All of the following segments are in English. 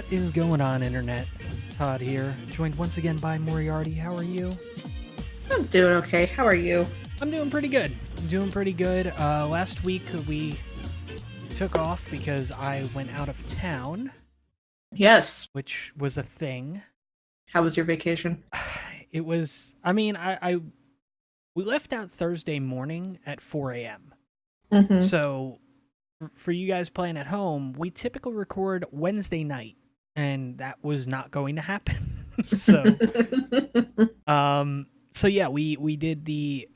What is going on, Internet? Todd here, joined once again by Moriarty. How are you? I'm doing okay. How are you? I'm doing pretty good. Last week we took off because I went out of town, Yes. which was a thing. How was your vacation? It was, we left out Thursday morning at 4 a.m. Mm-hmm. So for you guys playing at home, we typically record Wednesday night, and that was not going to happen. So yeah, we did the,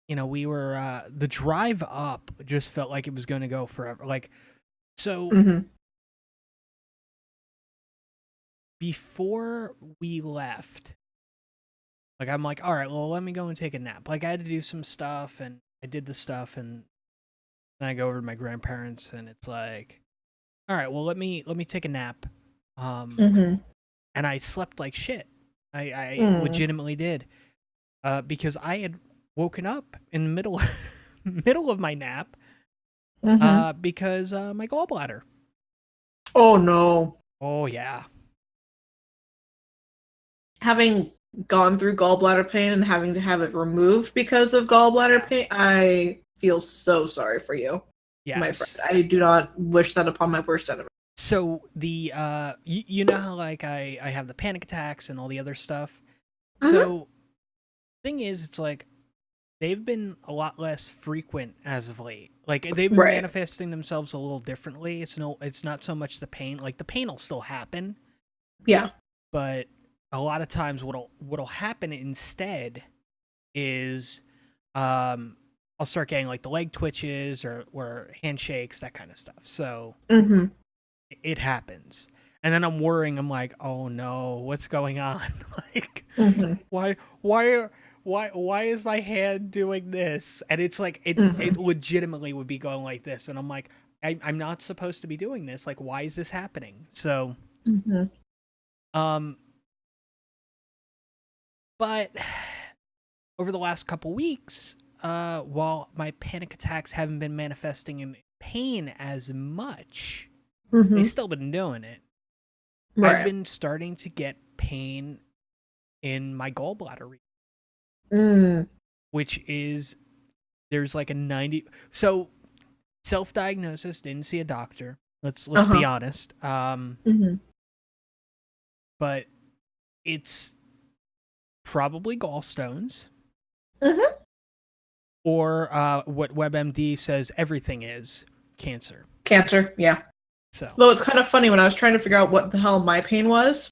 the drive up just felt like it was going to go forever. Mm-hmm. Before we left, I'm like, all right, well, let me go and take a nap. I had to do some stuff, and I did the stuff, and then I go over to my grandparents, and it's like, all right, well, let me take a nap. Mm-hmm. And I slept like shit. I legitimately did. Because I had woken up in the middle of my nap, because my gallbladder. Oh no. Oh yeah. Having gone through gallbladder pain and having to have it removed because of gallbladder pain, I feel so sorry for you, my friend. I do not wish that upon my worst enemy. So the you know how I have the panic attacks and all the other stuff. Mm-hmm. So thing is, it's like they've been a lot less frequent as of late. They've been manifesting themselves a little differently. It's not so much the pain. The pain will still happen. Yeah. But a lot of times what'll happen instead is I'll start getting the leg twitches or handshakes, that kind of stuff. So it happens. And then I'm worrying, I'm like, oh no, what's going on? Why is my hand doing this? And it's it legitimately would be going like this. And I'm like, I'm not supposed to be doing this. Why is this happening? So, but over the last couple weeks, while my panic attacks haven't been manifesting in pain as much, they've still been doing it. I've been starting to get pain in my gallbladder region, which is, there's a 90. So self-diagnosis, didn't see a doctor. Let's be honest. But it's probably gallstones, or what WebMD says everything is cancer. Cancer, yeah. So, though it's kind of funny, when I was trying to figure out what the hell my pain was,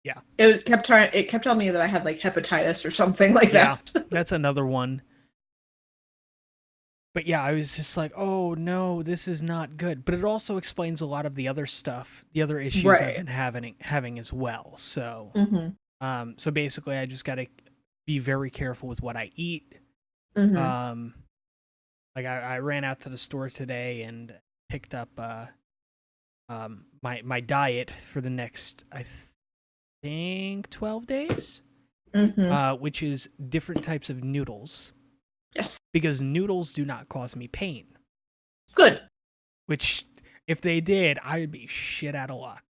yeah, it kept telling me that I had hepatitis or something like that. Yeah, that's another one. But yeah, I was just like, oh no, this is not good. But it also explains a lot of the other stuff, the other issues I've been having as well. So, so basically, I just got to be very careful with what I eat. I ran out to the store today and picked up my diet for the next, I think, 12 days, which is different types of noodles. Yes. Because noodles do not cause me pain. Good. Which, if they did, I would be shit out of luck.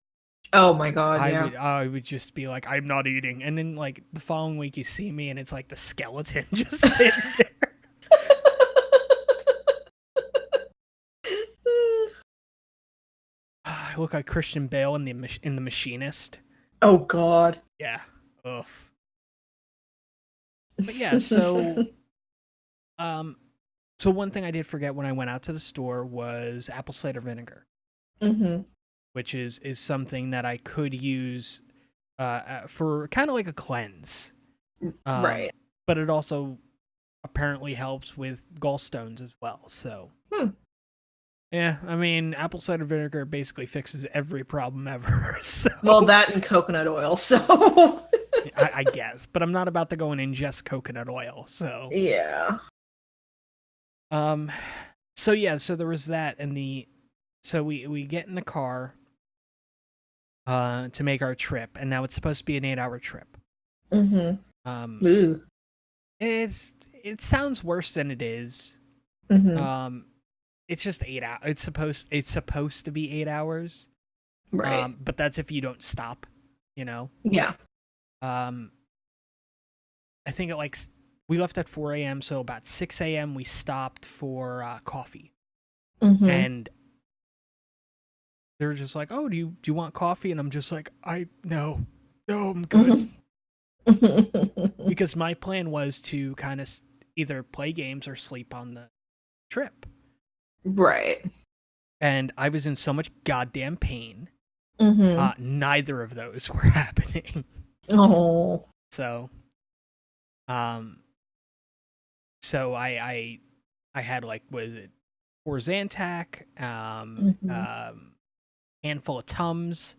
Oh my god, I would just be like, I'm not eating. And then, the following week you see me and it's the skeleton just sitting there. I look like Christian Bale in the Machinist. Oh god. Yeah. Ugh. But yeah, so so one thing I did forget when I went out to the store was apple cider vinegar, which is something that I could use for kind of like a cleanse, right? But it also apparently helps with gallstones as well. So, yeah, I mean, apple cider vinegar basically fixes every problem ever. So. Well, that and coconut oil. So, I guess, but I'm not about to go and ingest coconut oil. So, yeah. So yeah, so there was that, and so we get in the car to make our trip, and now it's supposed to be an 8-hour trip. It sounds worse than it is. It's just 8 hours. It's supposed to be 8 hours. Right. But that's if you don't stop, you know? Yeah. I think we left at 4 a.m., so about 6 a.m. we stopped for coffee. And they're just like, "Oh, do you want coffee?" And I'm just like, no, I'm good." Because my plan was to kind of either play games or sleep on the trip. Right. And I was in so much goddamn pain. Neither of those were happening. Oh. So, I had was it 4 Zantac, handful of Tums,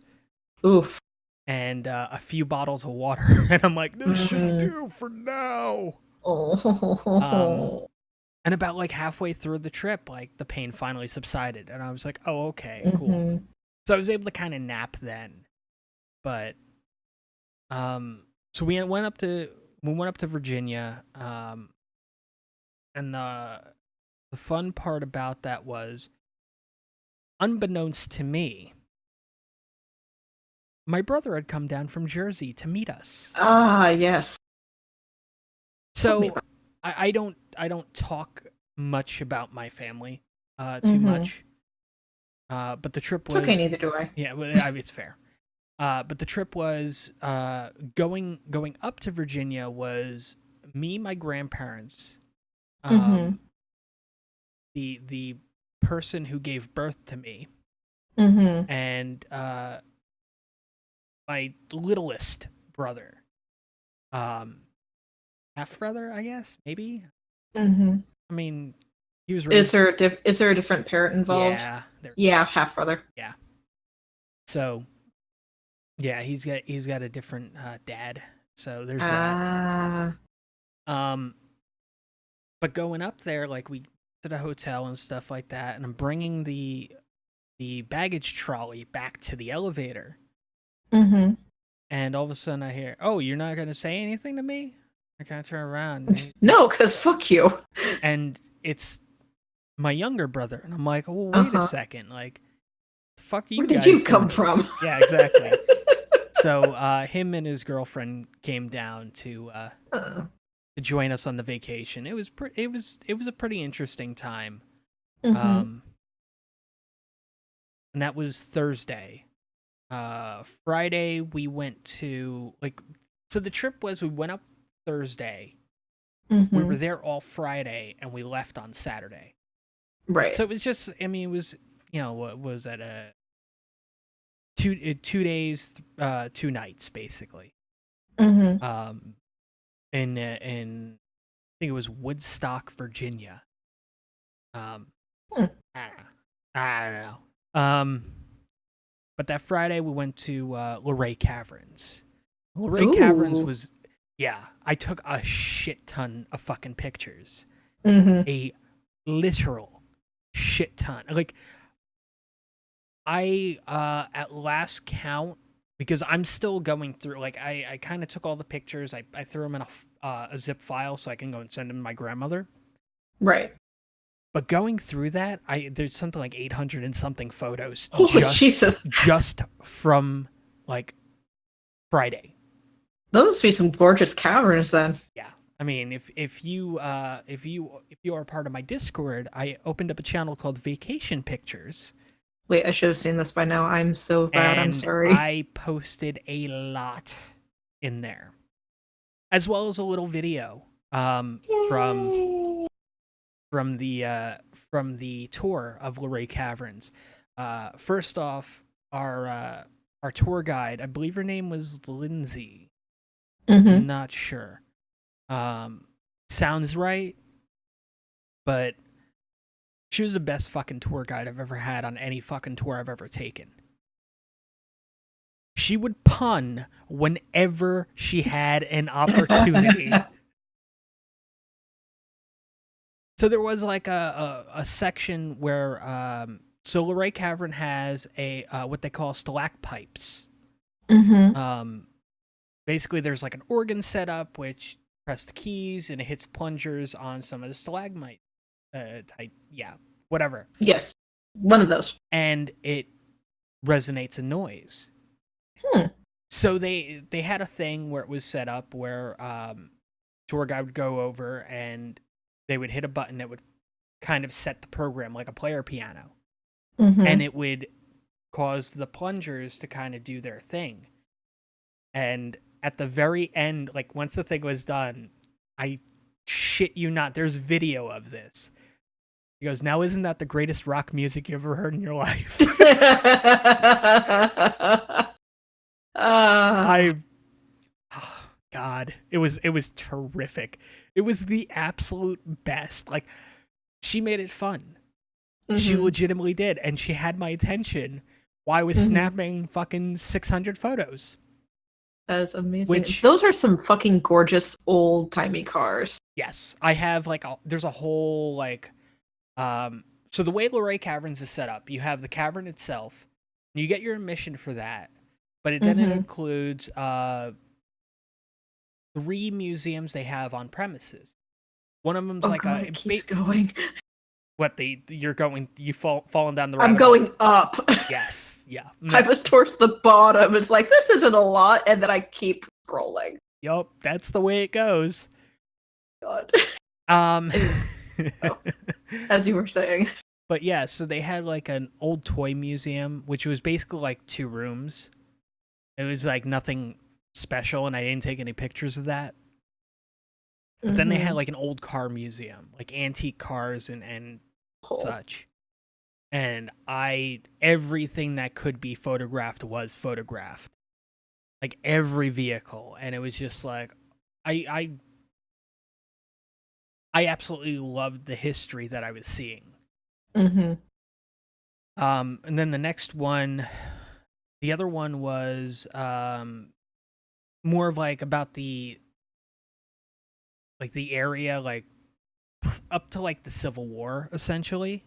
oof, and a few bottles of water, and I'm like, this should do for now. Oh. And about halfway through the trip, the pain finally subsided, and I was like, oh, okay, cool. So I was able to kind of nap then, but so we went up to Virginia, and the fun part about that was, unbeknownst to me, my brother had come down from Jersey to meet us. Ah, yes. So I don't talk much about my family too much. But the trip was okay. Neither do I. Yeah, it's fair. But the trip was going up to Virginia was me, my grandparents, the person who gave birth to me, and my littlest brother, half brother, I guess, maybe. I mean, he was raised... Is there a different parent involved? Yeah, half brother. Yeah. So, yeah, he's got a different dad. So there's that. But going up there, we to the hotel and stuff like that, and I'm bringing the baggage trolley back to the elevator. And all of a sudden I hear, "Oh, you're not gonna say anything to me?" I kind of turn around. No, because fuck you. And it's my younger brother, and I'm like, "Well, wait a second, the fuck are you guys? Where did you come from?" Yeah, exactly. So him and his girlfriend came down to join us on the vacation. It was a pretty interesting time. And that was Thursday. Friday we went to so the trip was, we went up Thursday. We were there all Friday, and we left on Saturday. Right. So it was just, I mean, it was, what was that, 2 days, 2 nights, basically. In I think it was Woodstock, Virginia. I don't know. But that Friday we went to Luray Caverns. Luray Caverns was, I took a shit ton of fucking pictures. A literal shit ton. I at last count, because I'm still going through, I kind of took all the pictures, I threw them in a zip file so I can go and send them to my grandmother. Right. But going through that, there's something like 800 and something photos. Jesus. Just from Friday. Those must be some gorgeous caverns then. Yeah. I mean, if you are part of my Discord, I opened up a channel called Vacation Pictures. Wait, I should have seen this by now. I'm so bad. I'm sorry. I posted a lot in there, as well as a little video from the tour of Luray Caverns. First off, our tour guide, I believe her name was Lindsay. I'm not sure. Sounds right, but she was the best fucking tour guide I've ever had on any fucking tour I've ever taken. She would pun whenever she had an opportunity. So there was a section where so Luray Cavern has a what they call stalactipes. Basically there's an organ set up, which press the keys and it hits plungers on some of the stalagmite type, whatever. Yes, one of those. And it resonates a noise. So they had a thing where it was set up where tour guide would go over and they would hit a button that would kind of set the program like a player piano. And it would cause the plungers to kind of do their thing. And at the very end, like once the thing was done, I shit you not, there's video of this. He goes, now isn't that the greatest rock music you ever heard in your life? God, it was terrific. It was the absolute best. Like, she made it fun. She legitimately did, and she had my attention while I was snapping fucking 600 photos. That is amazing. Those are some fucking gorgeous old-timey cars. Yes, I have there's a whole so the way Luray Caverns is set up, you have the cavern itself, and you get your admission for that, but then it includes 3 museums they have on premises. One of them's it keeps going. What you're falling down the rabbit I'm going up. Yes, yeah. I was towards the bottom. It's like, this isn't a lot, and then I keep scrolling. Yup, that's the way it goes. God. As you were saying. But yeah, so they had like an old toy museum, which was basically like 2 rooms. It was like nothing special, and I didn't take any pictures of that. But then they had like an old car museum, like antique cars and such. And everything that could be photographed was photographed. Like every vehicle. And it was just like, I absolutely loved the history that I was seeing. And then the next one, the other one was more of like about the area, like up to like the Civil War, essentially.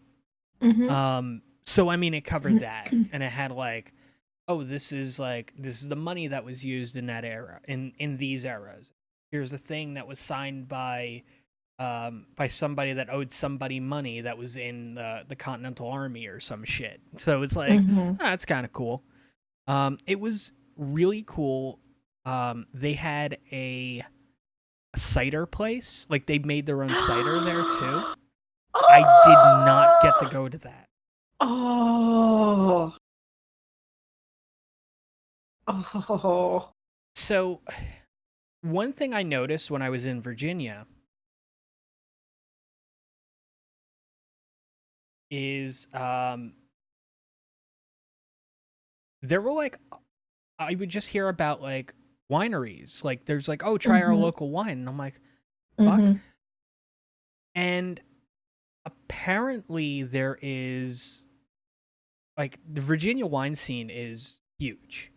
So I mean, it covered that, and it had like, oh, this is the money that was used in that era, in these eras. Here's the thing that was signed by somebody that owed somebody money that was in the Continental Army or some shit. So it's like, that's kind of cool. It was really cool. They had a cider place, like they made their own cider there too. I did not get to go to that. Oh. So one thing I noticed when I was in Virginia is there were like, I would just hear about like wineries, like there's like, oh, try our local wine, and I'm like, fuck. And apparently there is like, the Virginia wine scene is huge.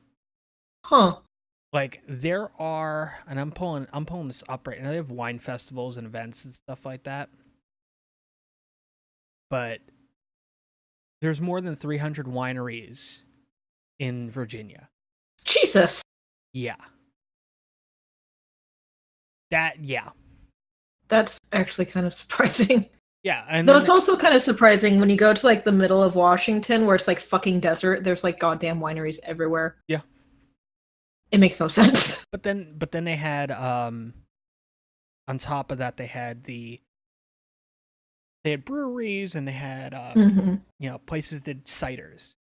Like there are, and I'm pulling this up right now, they have wine festivals and events and stuff like that, but there's more than 300 wineries in Virginia. Jesus. Yeah. That's actually kind of surprising. Yeah, and though it's also kind of surprising when you go to like the middle of Washington, where it's like fucking desert. There's like goddamn wineries everywhere. Yeah, it makes no sense. But then they had on top of that they had breweries, and they had places that did ciders,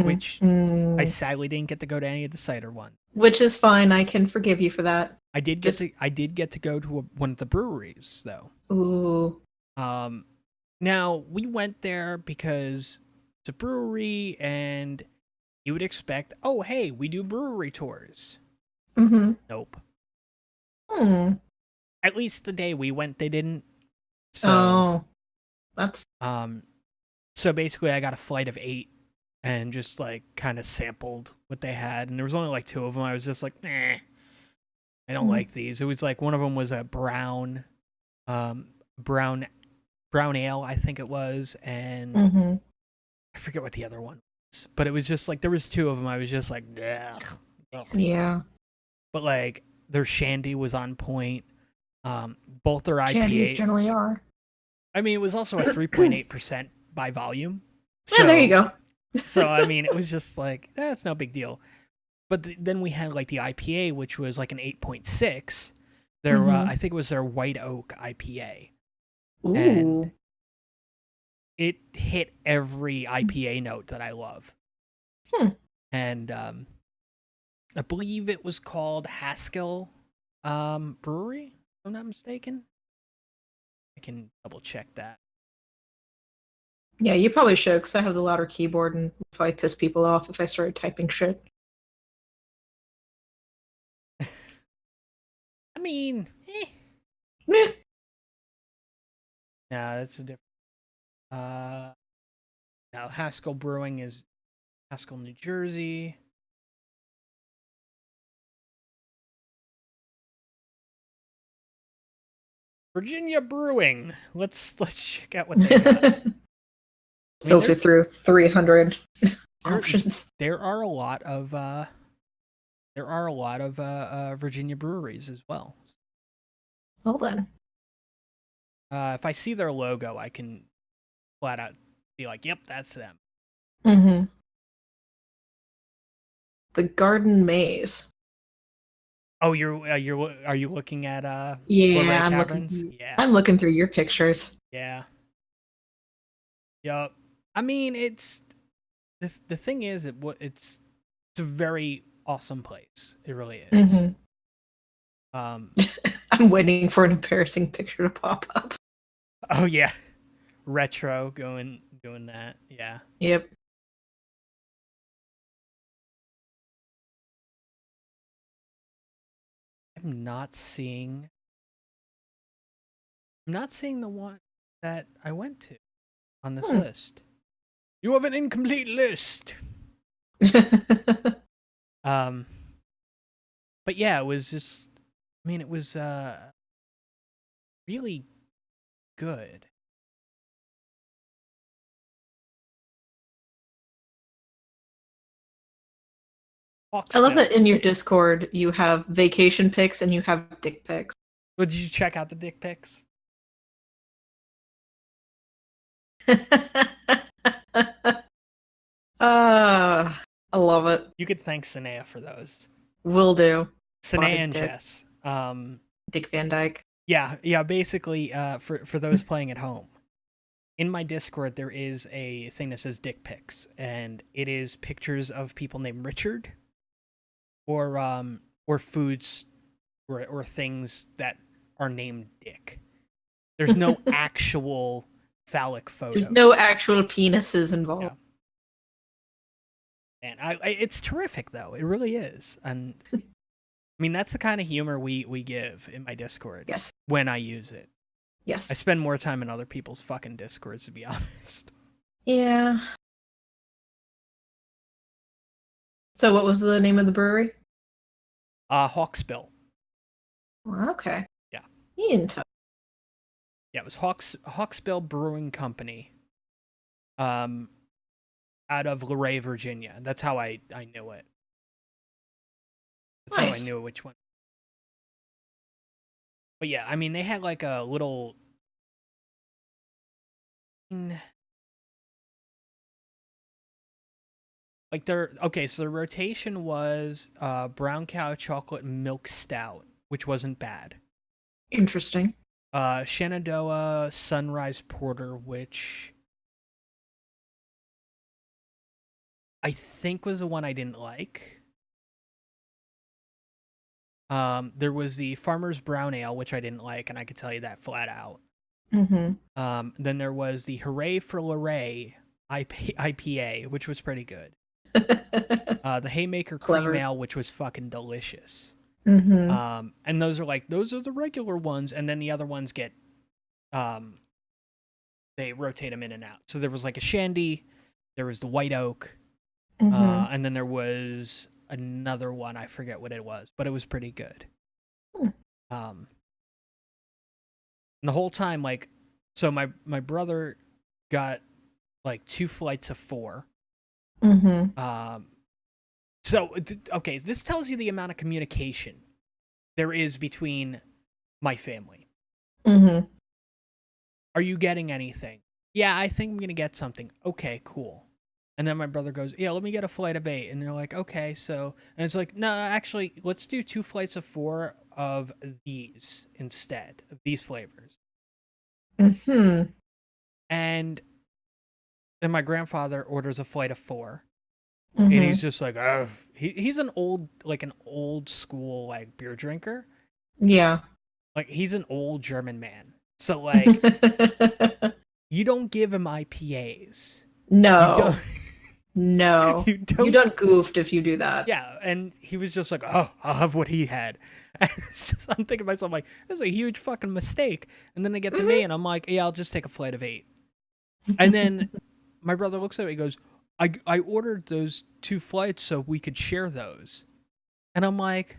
which I sadly didn't get to go to any of the cider ones. Which is fine. I can forgive you for that. I did get to go to one of the breweries though. Ooh. Now we went there because it's a brewery, and you would expect, oh hey, we do brewery tours. Nope. At least the day we went, they didn't. So, that's so basically I got a flight of 8 and just like kind of sampled what they had, and there was only like 2 of them. I was just like, I don't like these. It was like one of them was a brown ale, I think it was, and I forget what the other one was, but it was just like, there was 2 of them. I was just like, ugh. Yeah. But like their shandy was on point. Both their IPA Shandies generally are. I mean, it was also a 3.8% by volume. So, yeah, there you go. So I mean, it was just like it's no big deal. But then we had like the IPA, which was like an 8.6. Their I think it was their White Oak IPA. Ooh. And it hit every IPA note that I love. And I believe it was called Haskell Brewery, if I'm not mistaken. I can double check that. Yeah, you probably should, because I have the louder keyboard and probably piss people off if I started typing shit. I mean, Meh. No, that's a different. Now Haskell Brewing is Haskell, New Jersey. Virginia Brewing. Let's check out what they got. Filter through 300 options. There are a lot of Virginia breweries as well. Well then. If I see their logo, I can flat out be like, "Yep, that's them." Mm-hmm. The Garden Maze. Oh, are you looking at yeah, I'm looking through your pictures. Yeah. Yup. I mean, it's the thing is it's a very awesome place. It really is. Mm-hmm. I'm waiting for an embarrassing picture to pop up. Oh yeah. Retro doing that. Yeah. Yep. I'm not seeing the one that I went to on this list. You have an incomplete list. But yeah, it was just I mean, it was really good. I love that in your Discord you have vacation pics and you have dick pics. Well, did you check out the dick pics? I love it. You could thank Sanea for those. Will do. Sanea and Jess. Dick Van Dyke. Yeah. Basically, for those playing at home, in my Discord there is a thing that says dick pics, and it is pictures of people named Richard, or foods, or things that are named Dick. There's no actual phallic photos. There's no actual penises involved. Yeah. And it's terrific though. It really is. And I mean, that's the kind of humor we give in my Discord. Yes. When I use it. Yes. I spend more time in other people's fucking Discords, to be honest. Yeah. So what was the name of the brewery? Hawksbill. Well, okay. Yeah. Yeah, it was Hawksbill Brewing Company. Out of Luray, Virginia. That's how I knew it. That's nice. How I knew which one. But yeah, I mean, they had like a little. Like so the rotation was Brown Cow Chocolate Milk Stout, which wasn't bad. Interesting. Shenandoah Sunrise Porter, which I think was the one I didn't like. There was the Farmer's Brown Ale, which I didn't like, and I could tell you that flat out. Mm-hmm. Then there was the Hooray for Luray IPA, which was pretty good. The Haymaker Cream Ale, which was fucking delicious. Mm-hmm. And those are the regular ones, and then the other ones get they rotate them in and out. So there was like a Shandy, there was the White Oak, and then there was another one, I forget what it was, but it was pretty good. And the whole time, like, so my brother got like 2 flights of 4. So okay, this tells you the amount of communication there is between my family. Are you getting anything? Yeah, I think I'm gonna get something. Okay, cool. And then my brother goes, yeah, let me get a flight of 8. And they're like, okay. So, and it's like, no, actually, let's do 2 flights of 4 of these instead, of these flavors. Mm-hmm. And then my grandfather orders a flight of 4. Mm-hmm. And he's just like, oh, he's an old school, like, beer drinker. Yeah. Like, he's an old German man. So, like, you don't give him IPAs. No. You don't. No. You done goofed if you do that. Yeah, and he was just like, oh, I'll have what he had. And I'm thinking to myself, like, this is a huge fucking mistake. And then they get to me, and I'm like, yeah, I'll just take a flight of 8. And then my brother looks at me and goes, I ordered those 2 flights so we could share those. And I'm like,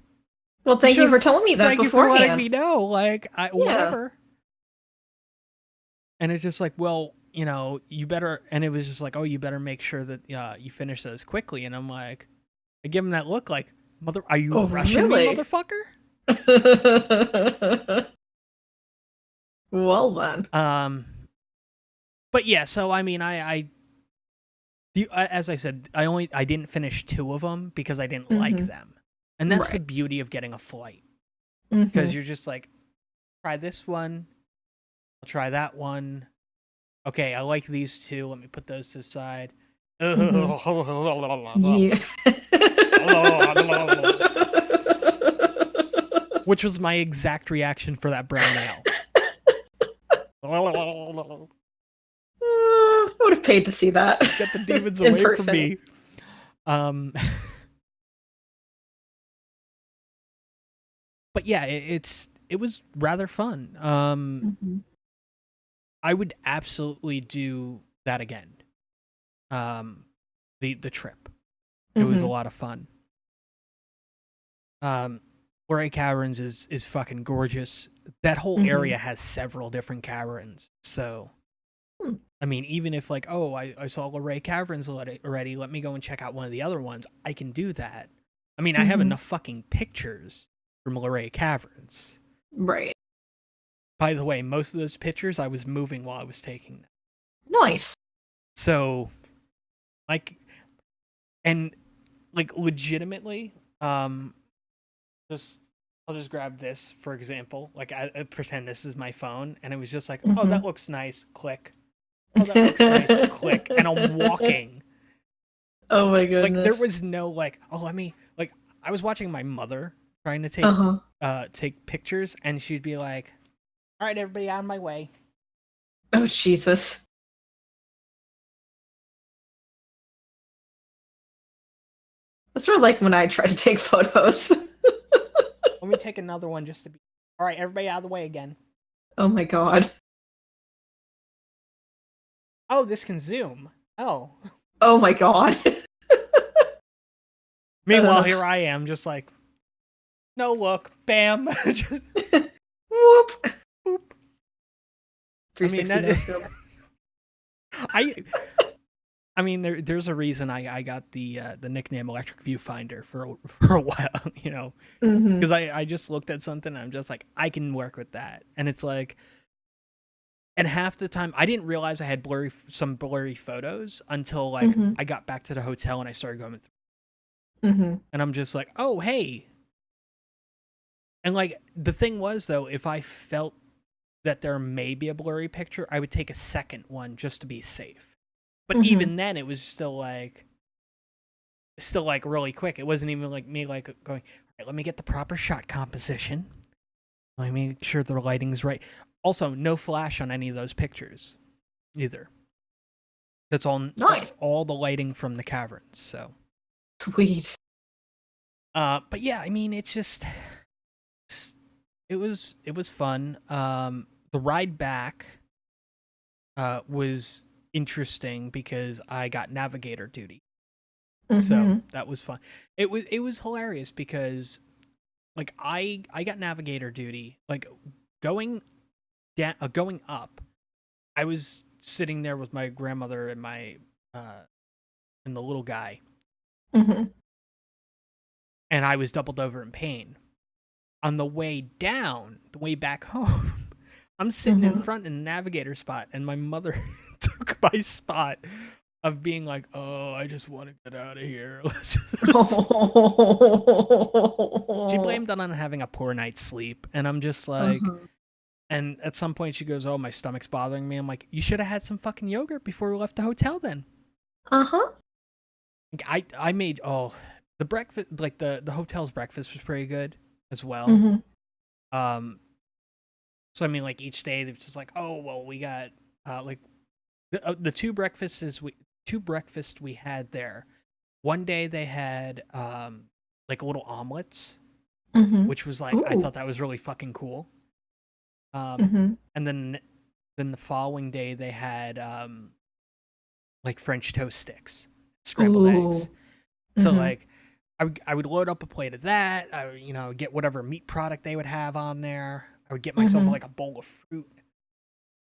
well, thank you for telling me that beforehand. Thank you for letting me know. Like, whatever. And it's just like, well, you know, you better, and it was just like, oh, you better make sure that you finish those quickly. And I'm like, I give him that look like, are you rushing me, motherfucker? Well then. But yeah, so I mean, as I said, I didn't finish 2 of them because I didn't like them. And that's the beauty of getting a flight. Because you're just like, try this one, I'll try that one. Okay, I like these 2. Let me put those to the side. Which was my exact reaction for that brown ale. I would have paid to see that. Get the demons away from me. But yeah, it was rather fun. I would absolutely do that again. The trip. It was a lot of fun. Luray Caverns is fucking gorgeous. That whole area has several different caverns. So, I mean, even if like, oh, I saw Luray Caverns already, let me go and check out one of the other ones. I can do that. I mean, I have enough fucking pictures from Luray Caverns. Right. By the way, most of those pictures I was moving while I was taking them. Nice. So, like, and like legitimately, I'll just grab this for example. Like, I pretend this is my phone, and it was just like, oh, that looks nice. Click. Oh, that looks nice. Click. And I'm walking. Oh my goodness. Like, there was no like, oh, let me, like, I was watching my mother trying to take pictures, and she'd be like, all right, everybody, out of my way. Oh, Jesus. That's sort of like when I try to take photos. Let me take another one just to be... All right, everybody out of the way again. Oh my god. Oh, this can zoom. Oh. Oh my god. Meanwhile, here I am, just like, no look, bam. Just... Whoop. Boop. 360 I mean, there's a reason I got the nickname Electric Viewfinder for a while, you know, because I just looked at something and I'm just like, I can work with that, and it's like, and half the time I didn't realize I had some blurry photos until like I got back to the hotel and I started going through, and I'm just like, oh hey, and like the thing was though, if I felt that there may be a blurry picture, I would take a second one just to be safe. But even then, it was still like really quick. It wasn't even like me like going, all right, let me get the proper shot composition. Let me make sure the lighting's right. Also, no flash on any of those pictures either. That's all nice. All the lighting from the caverns. So sweet. But yeah, I mean, it's just it was fun. The ride back was interesting because I got navigator duty. So that was fun. It was hilarious because like I got navigator duty, like going up. I was sitting there with my grandmother and my and the little guy. And I was doubled over in pain. On the way down, the way back home, I'm sitting in front in a navigator spot, and my mother took my spot of being like, oh, I just want to get out of here. She blamed it on having a poor night's sleep, and I'm just like, and at some point she goes, oh, my stomach's bothering me. I'm like, you should have had some fucking yogurt before we left the hotel then. I made the breakfast, like the hotel's breakfast was pretty good as well. So I mean, like each day they're just like, oh well, we got like the two breakfasts we had there. One day they had like little omelets, which was like, I thought that was really fucking cool. And then the following day they had like French toast sticks, scrambled eggs. So like I would load up a plate of that. I would, get whatever meat product they would have on there. I would get myself like a bowl of fruit.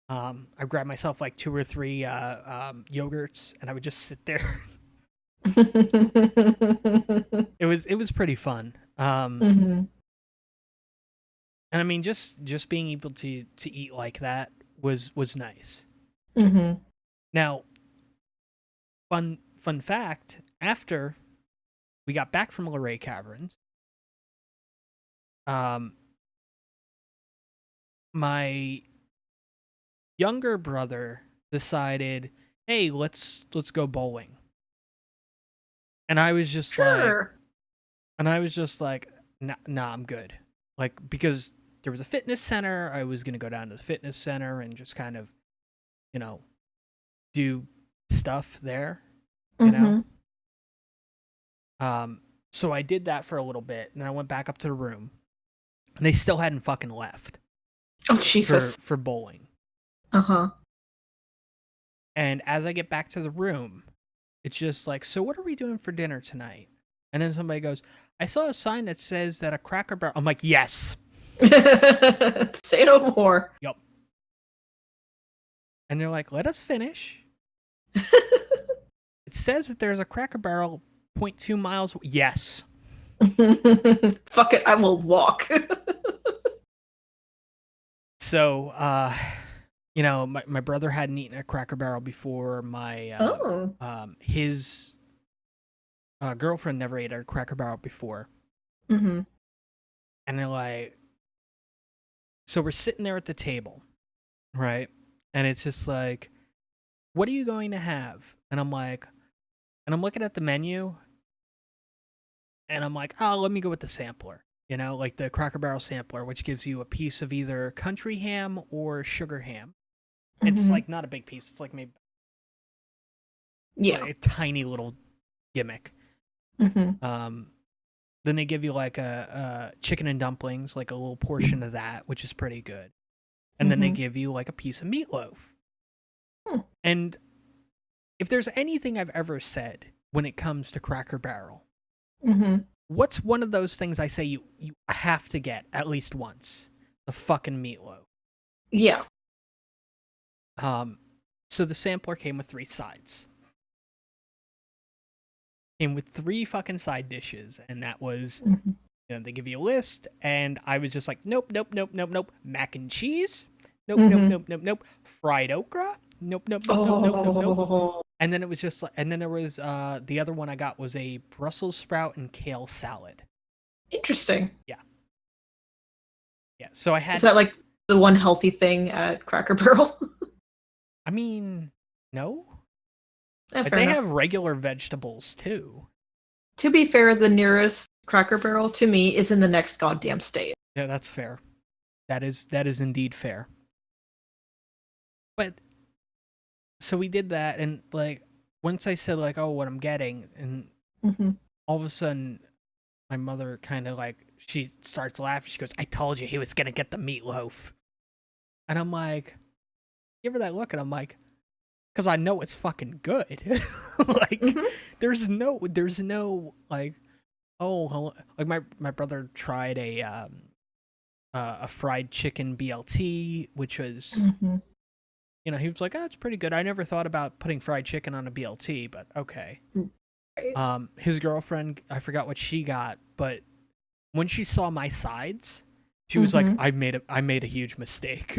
I'd grab myself like 2 or 3 yogurts, and I would just sit there. It was pretty fun. And I mean, just being able to eat like that was nice. Now, fun fact: after we got back from Luray Caverns, my younger brother decided, hey, let's go bowling. And I was just like, nah, I'm good. Like, because there was a fitness center, I was going to go down to the fitness center and just kind of, do stuff there, So I did that for a little bit, and then I went back up to the room, and they still hadn't fucking left. Oh, Jesus. For bowling. And as I get back to the room, it's just like, so what are we doing for dinner tonight? And then somebody goes, I saw a sign that says that a Cracker Barrel. I'm like, yes. Say no more. Yep. And they're like, let us finish. It says that there's a Cracker Barrel 0.2 miles. Yes. Fuck it, I will walk. So, my brother hadn't eaten a Cracker Barrel before. His girlfriend never ate a Cracker Barrel before. And they're like, so we're sitting there at the table, right? And it's just like, what are you going to have? And I'm like, and I'm looking at the menu, and I'm like, oh, let me go with the sampler. Like the Cracker Barrel sampler, which gives you a piece of either country ham or sugar ham. It's like not a big piece. It's like maybe a tiny little gimmick. Then they give you like a chicken and dumplings, like a little portion of that, which is pretty good. And then they give you like a piece of meatloaf. And if there's anything I've ever said when it comes to Cracker Barrel, what's one of those things I say you have to get at least once? The fucking meatloaf. Yeah. So the sampler came with 3 sides. Came with 3 fucking side dishes, and that was, they give you a list, and I was just like, nope. Mac and cheese? Nope. Fried okra? Nope. And then it was just like, and then there was, the other one I got was a Brussels sprout and kale salad. Interesting. Yeah. So I had. Is that like the one healthy thing at Cracker Barrel? I mean, no. Yeah, but they have regular vegetables too. To be fair, the nearest Cracker Barrel to me is in the next goddamn state. Yeah, that's fair. That is indeed fair. But so we did that, and like once I said like, oh, what I'm getting, and all of a sudden my mother kind of like, she starts laughing. She goes, I told you he was gonna get the meatloaf. And I'm like, give her that look, and I'm like, because I know it's fucking good. Like, there's no like, oh, like my brother tried a fried chicken BLT, which was, he was like, oh, it's pretty good. I never thought about putting fried chicken on a BLT, but okay. His girlfriend, I forgot what she got, but when she saw my sides, she was like, I made a huge mistake.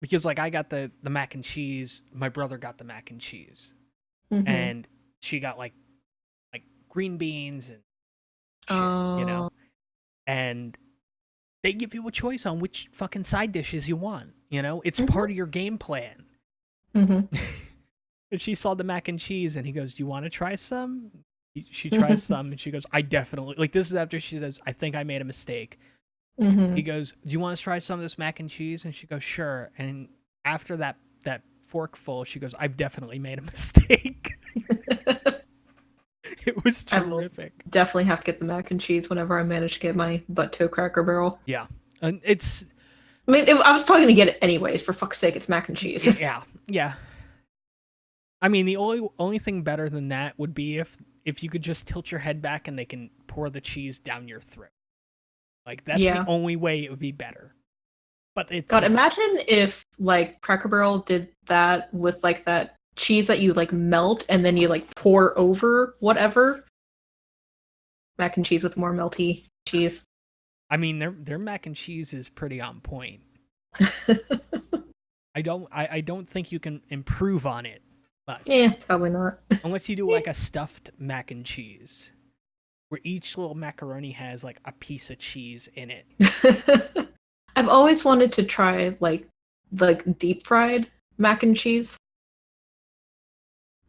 because like I got the mac and cheese, my brother got the mac and cheese, and she got like green beans and shit, and they give you a choice on which fucking side dishes you want. It's part of your game plan. And she saw the mac and cheese, and he goes, "Do you want to try some?" She tries some, and she goes, "I definitely like." This is after she says, "I think I made a mistake." He goes, "Do you want to try some of this mac and cheese?" And she goes, "Sure." And after that forkful, she goes, "I've definitely made a mistake." It was terrific. I will definitely have to get the mac and cheese whenever I manage to get my butt to Cracker Barrel. Yeah, and it's. I mean, I was probably gonna get it anyways. For fuck's sake, it's mac and cheese. Yeah. I mean, the only thing better than that would be if you could just tilt your head back and they can pour the cheese down your throat. Like, that's the only way it would be better. But it's God, imagine if like Cracker Barrel did that with like that cheese that you like melt and then you like pour over whatever. Mac and cheese with more melty cheese. I mean, their mac and cheese is pretty on point. I don't think you can improve on it much. Yeah, probably not. Unless you do like a stuffed mac and cheese, where each little macaroni has like a piece of cheese in it. I've always wanted to try like deep fried mac and cheese.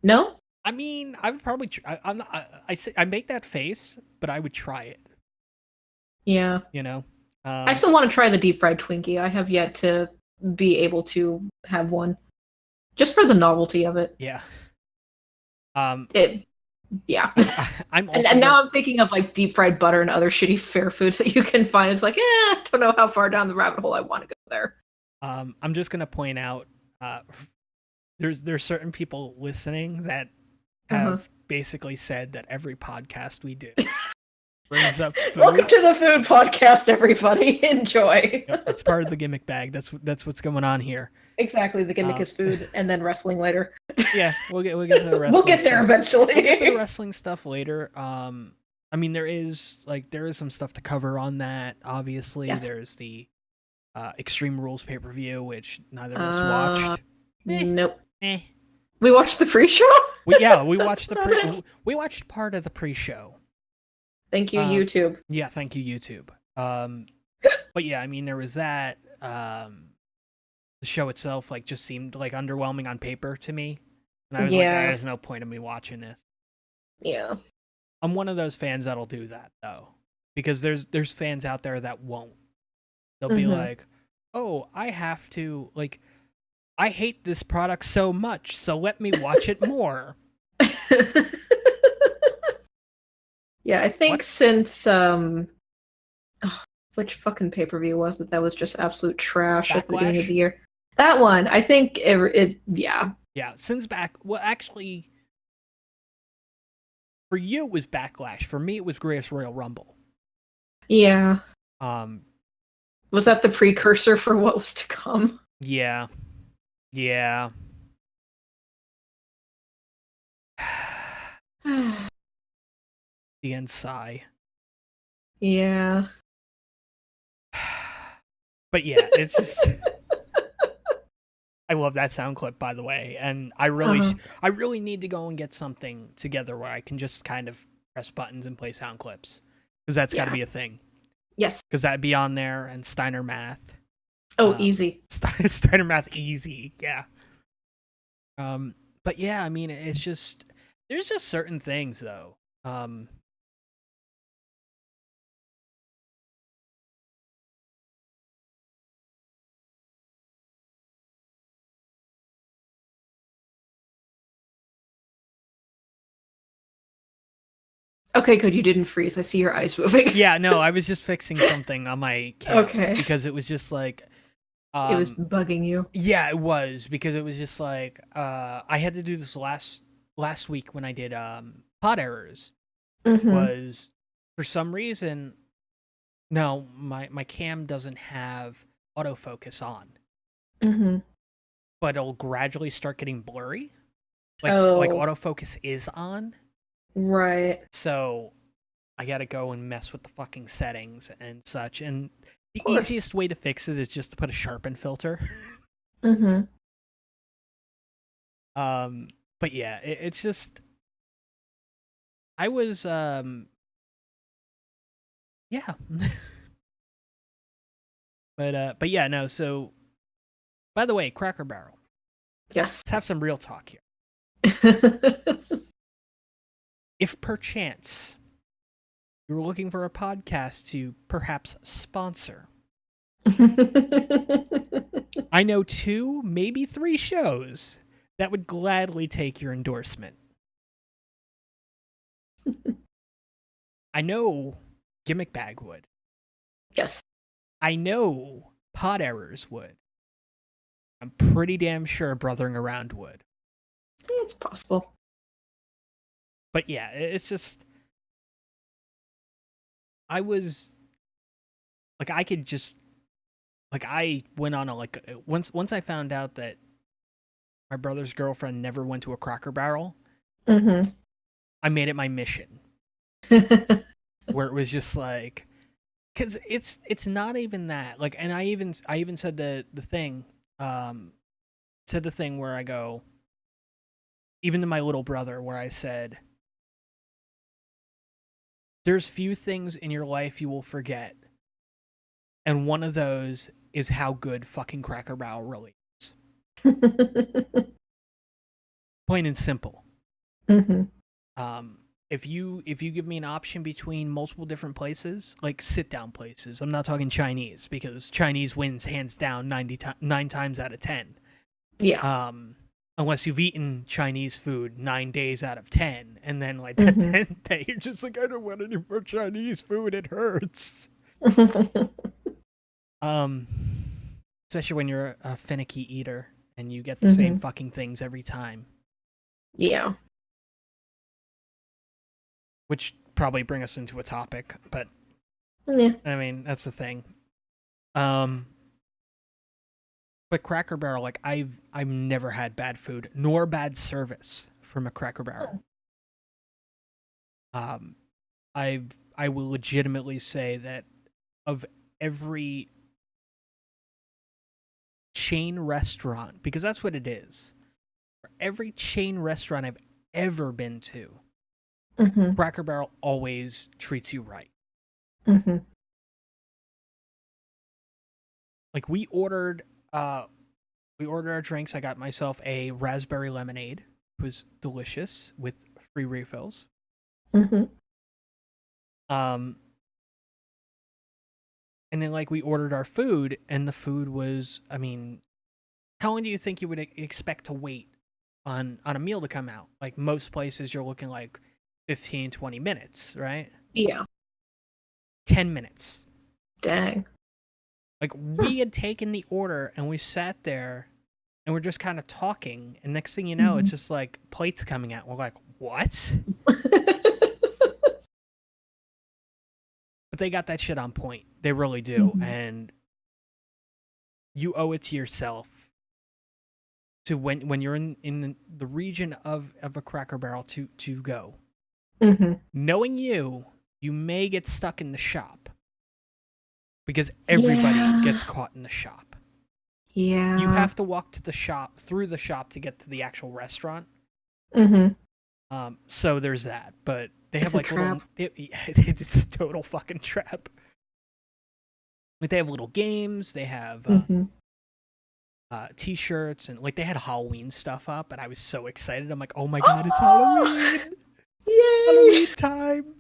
No? I mean, I would probably I make that face, but I would try it. Yeah. I still want to try the deep fried Twinkie. I have yet to be able to have one. Just for the novelty of it. Yeah. Yeah. I'm also and now I'm thinking of like deep fried butter and other shitty fair foods that you can find. It's like, I don't know how far down the rabbit hole I want to go there. I'm just gonna point out there's certain people listening that have basically said that every podcast we do brings up food. Welcome to the food podcast, everybody. Enjoy. Yep, it's part of the gimmick bag. That's what's going on here. Exactly. The gimmick is food, and then wrestling later. Yeah, we'll get to the wrestling. We'll get there eventually. We'll get to the wrestling stuff later. I mean, there is some stuff to cover on that. Obviously, there's the Extreme Rules pay-per-view, which neither of us watched. Nope. We watched the pre-show. We watched we watched part of the pre-show. Thank you, YouTube. Yeah, thank you, YouTube. But yeah, I mean, there was that. The show itself just seemed underwhelming on paper to me, and I was like, "There's no point in me watching this." Yeah, I'm one of those fans that'll do that though, because there's fans out there that won't. They'll be like, "Oh, I have to I hate this product so much, so let me watch it more." Yeah, I think since which fucking pay-per-view was it that was just absolute trash at the beginning of the year? That one, I think yeah, since actually for you it was Backlash. For me it was Greatest Royal Rumble. Yeah. Was that the precursor for what was to come? Yeah. The end sigh. Yeah. But yeah, it's just I love that sound clip, by the way, and I really need to go and get something together where I can just kind of press buttons and play sound clips, because that's got to be a thing. Yes, because that'd be on there, and Steiner Math. Oh, easy. Steiner Math, easy, yeah. But yeah, I mean, it's just there's just certain things though. Okay, good. You didn't freeze. I see your eyes moving. Yeah, no, I was just fixing something on my camera. Okay. Because it was just it was bugging you. Yeah, it was, because it was just I had to do this last week when I did pod errors. Was for some reason, no, my cam doesn't have autofocus on. But it'll gradually start getting blurry. Like autofocus is on. Right. So I gotta go and mess with the fucking settings and such. And the easiest way to fix it is just to put a sharpen filter. Mm-hmm. But yeah, it's just I was yeah. But yeah, no, so by the way, Cracker Barrel. Yes. Let's have some real talk here. If perchance you're looking for a podcast to perhaps sponsor, I know 2, maybe 3 shows that would gladly take your endorsement. I know Gimmick Bag would. Yes. I know Pod Errors would. I'm pretty damn sure Brothering Around would. It's possible. But yeah, it's just I was like I could just like I went on a like once I found out that my brother's girlfriend never went to a Cracker Barrel, Mm-hmm. I made it my mission where it was just like because it's not even that like and I even said the thing said the thing where I go even to my little brother where I said there's few things in your life you will forget, and one of those is how good fucking Cracker Barrel really is. Plain and simple. Mm-hmm. If you give me an option between multiple different places, like sit down places, I'm not talking Chinese because Chinese wins hands down 9 times out of 10. Yeah. Unless you've eaten Chinese food 9 days out of 10, and then like that 10th day you're just like I don't want any more Chinese food. It hurts. Especially when you're a finicky eater and you get the same fucking things every time. Yeah. Which probably bring us into a topic, but Yeah. I mean that's the thing. But Cracker Barrel, like I've never had bad food nor bad service from a Cracker Barrel. I will legitimately say that of every chain restaurant, because that's what it is. For every chain restaurant I've ever been to, Cracker Barrel always treats you right. Like we ordered our drinks. I got myself a raspberry lemonade. It was delicious with free refills. And then like we ordered our food, and the food was, I mean, how long do you think you would expect to wait on a meal to come out? Like most places you're looking like 15, 20 minutes, right? Yeah. 10 minutes. Dang. Like we had taken the order and we sat there and we're just kind of talking, and next thing you know, it's just like plates coming out. We're like, what? But they got that shit on point. They really do. And you owe it to yourself to when you're in the region of a Cracker Barrel to go. Knowing you may get stuck in the shop because everybody gets caught in the shop. Yeah. You have to walk to the shop, through the shop to get to the actual restaurant. So there's that. But they have like little. It's a total fucking trap. Like they have little games. They have T-shirts, and like they had Halloween stuff up, and I was so excited. I'm like, oh my god, it's Halloween! Yay! Halloween time!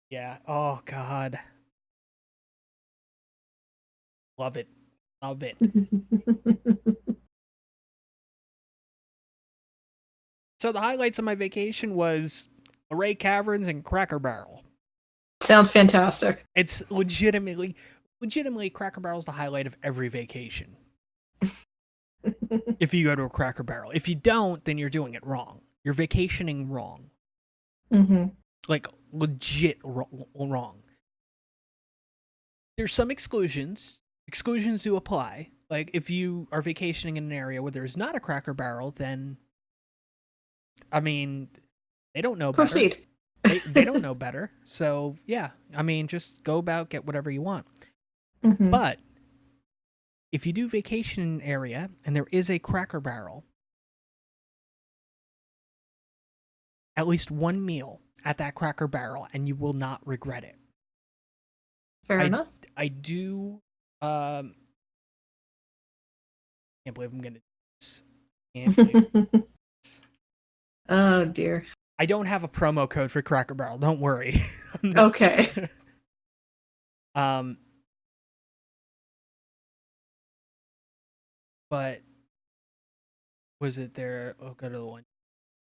Yeah. Oh god. Love it. Love it. So the highlights of my vacation was Array Caverns and Cracker Barrel. Sounds fantastic. It's legitimately Cracker Barrel's the highlight of every vacation. If you go to a Cracker Barrel. If you don't, then you're doing it wrong. You're vacationing wrong. Like, legit wrong. There's some exclusions. Exclusions do apply. Like, if you are vacationing in an area where there's not a Cracker Barrel, then, I mean, they don't know better. Proceed. They don't know better. So, yeah. I mean, just go about, get whatever you want. But if you do vacation area and there is a Cracker Barrel, at least one meal at that Cracker Barrel, and you will not regret it. Fair enough. I do. Can't believe I'm gonna do this. Can't believe Oh dear. I don't have a promo code for Cracker Barrel. Don't worry. Okay. But was it there? Oh, go to the one.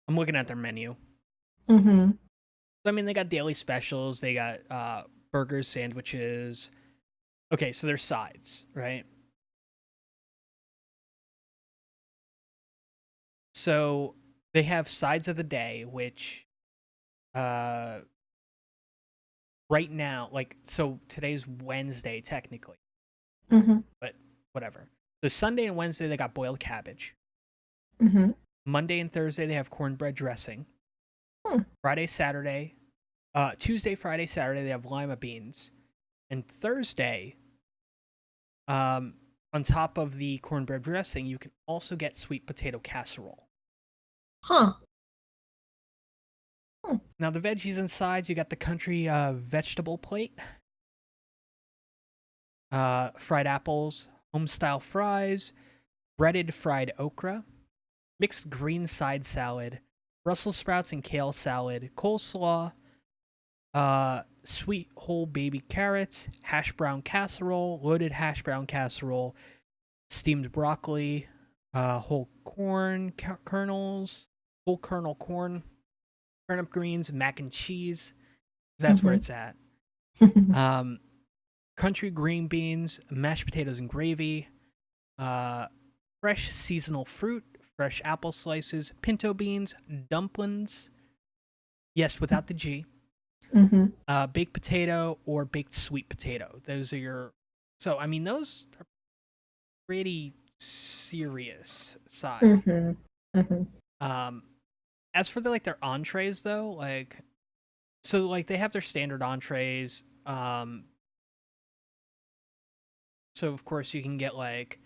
I'm looking at their menu. Mm-hmm. I mean, they got daily specials. They got burgers, sandwiches. Okay, so there's sides, right? So they have sides of the day, which right now, like, so today's Wednesday technically, but whatever. So Sunday and Wednesday they got boiled cabbage. Monday and Thursday they have cornbread dressing. Friday, Saturday, Tuesday, Friday, Saturday they have lima beans, and Thursday, on top of the cornbread dressing, you can also get sweet potato casserole. Now the veggies inside, you got the country vegetable plate, fried apples, home-style fries, breaded fried okra, mixed green side salad, Brussels sprouts and kale salad, coleslaw, sweet whole baby carrots, hash brown casserole, loaded hash brown casserole, steamed broccoli, whole corn kernels, whole kernel corn, turnip greens, mac and cheese. That's where it's at. Country green beans, mashed potatoes and gravy, fresh seasonal fruit, fresh apple slices, pinto beans, dumplings. Yes, without the G. Baked potato or baked sweet potato. Those are your. So I mean, those are pretty serious sides. As for the, like, their entrees though, like, so like they have their standard entrees. So of course you can get like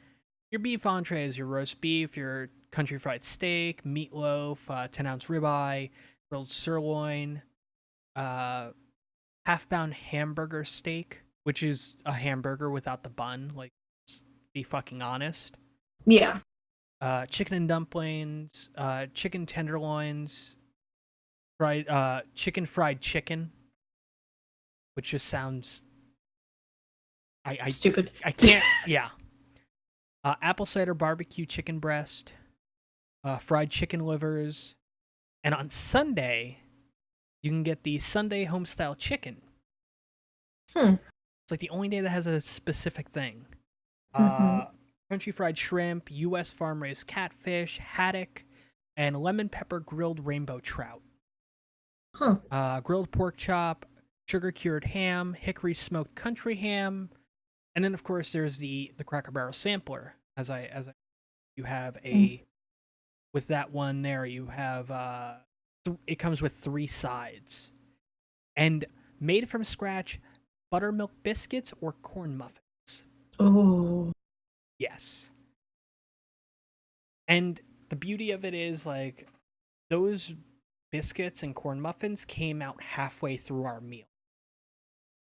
your beef entrees, your roast beef, your country fried steak, meatloaf, 10-ounce ribeye, grilled sirloin, half-pound hamburger steak, which is a hamburger without the bun. Like, let's be fucking honest. Yeah. Chicken and dumplings, chicken tenderloins, fried chicken, which just sounds. I stupid. I can't. Yeah. Apple cider barbecue chicken breast, fried chicken livers, and on Sunday, you can get the Sunday homestyle chicken. It's like the only day that has a specific thing. Country fried shrimp, U.S. farm raised catfish, haddock, and lemon pepper grilled rainbow trout. Grilled pork chop, sugar cured ham, hickory smoked country ham, and then of course there's the Cracker Barrel sampler. You have a with that one there you have it comes with 3 sides, and made from scratch buttermilk biscuits or corn muffins. Oh. Yes. And the beauty of it is, like, those biscuits and corn muffins came out halfway through our meal.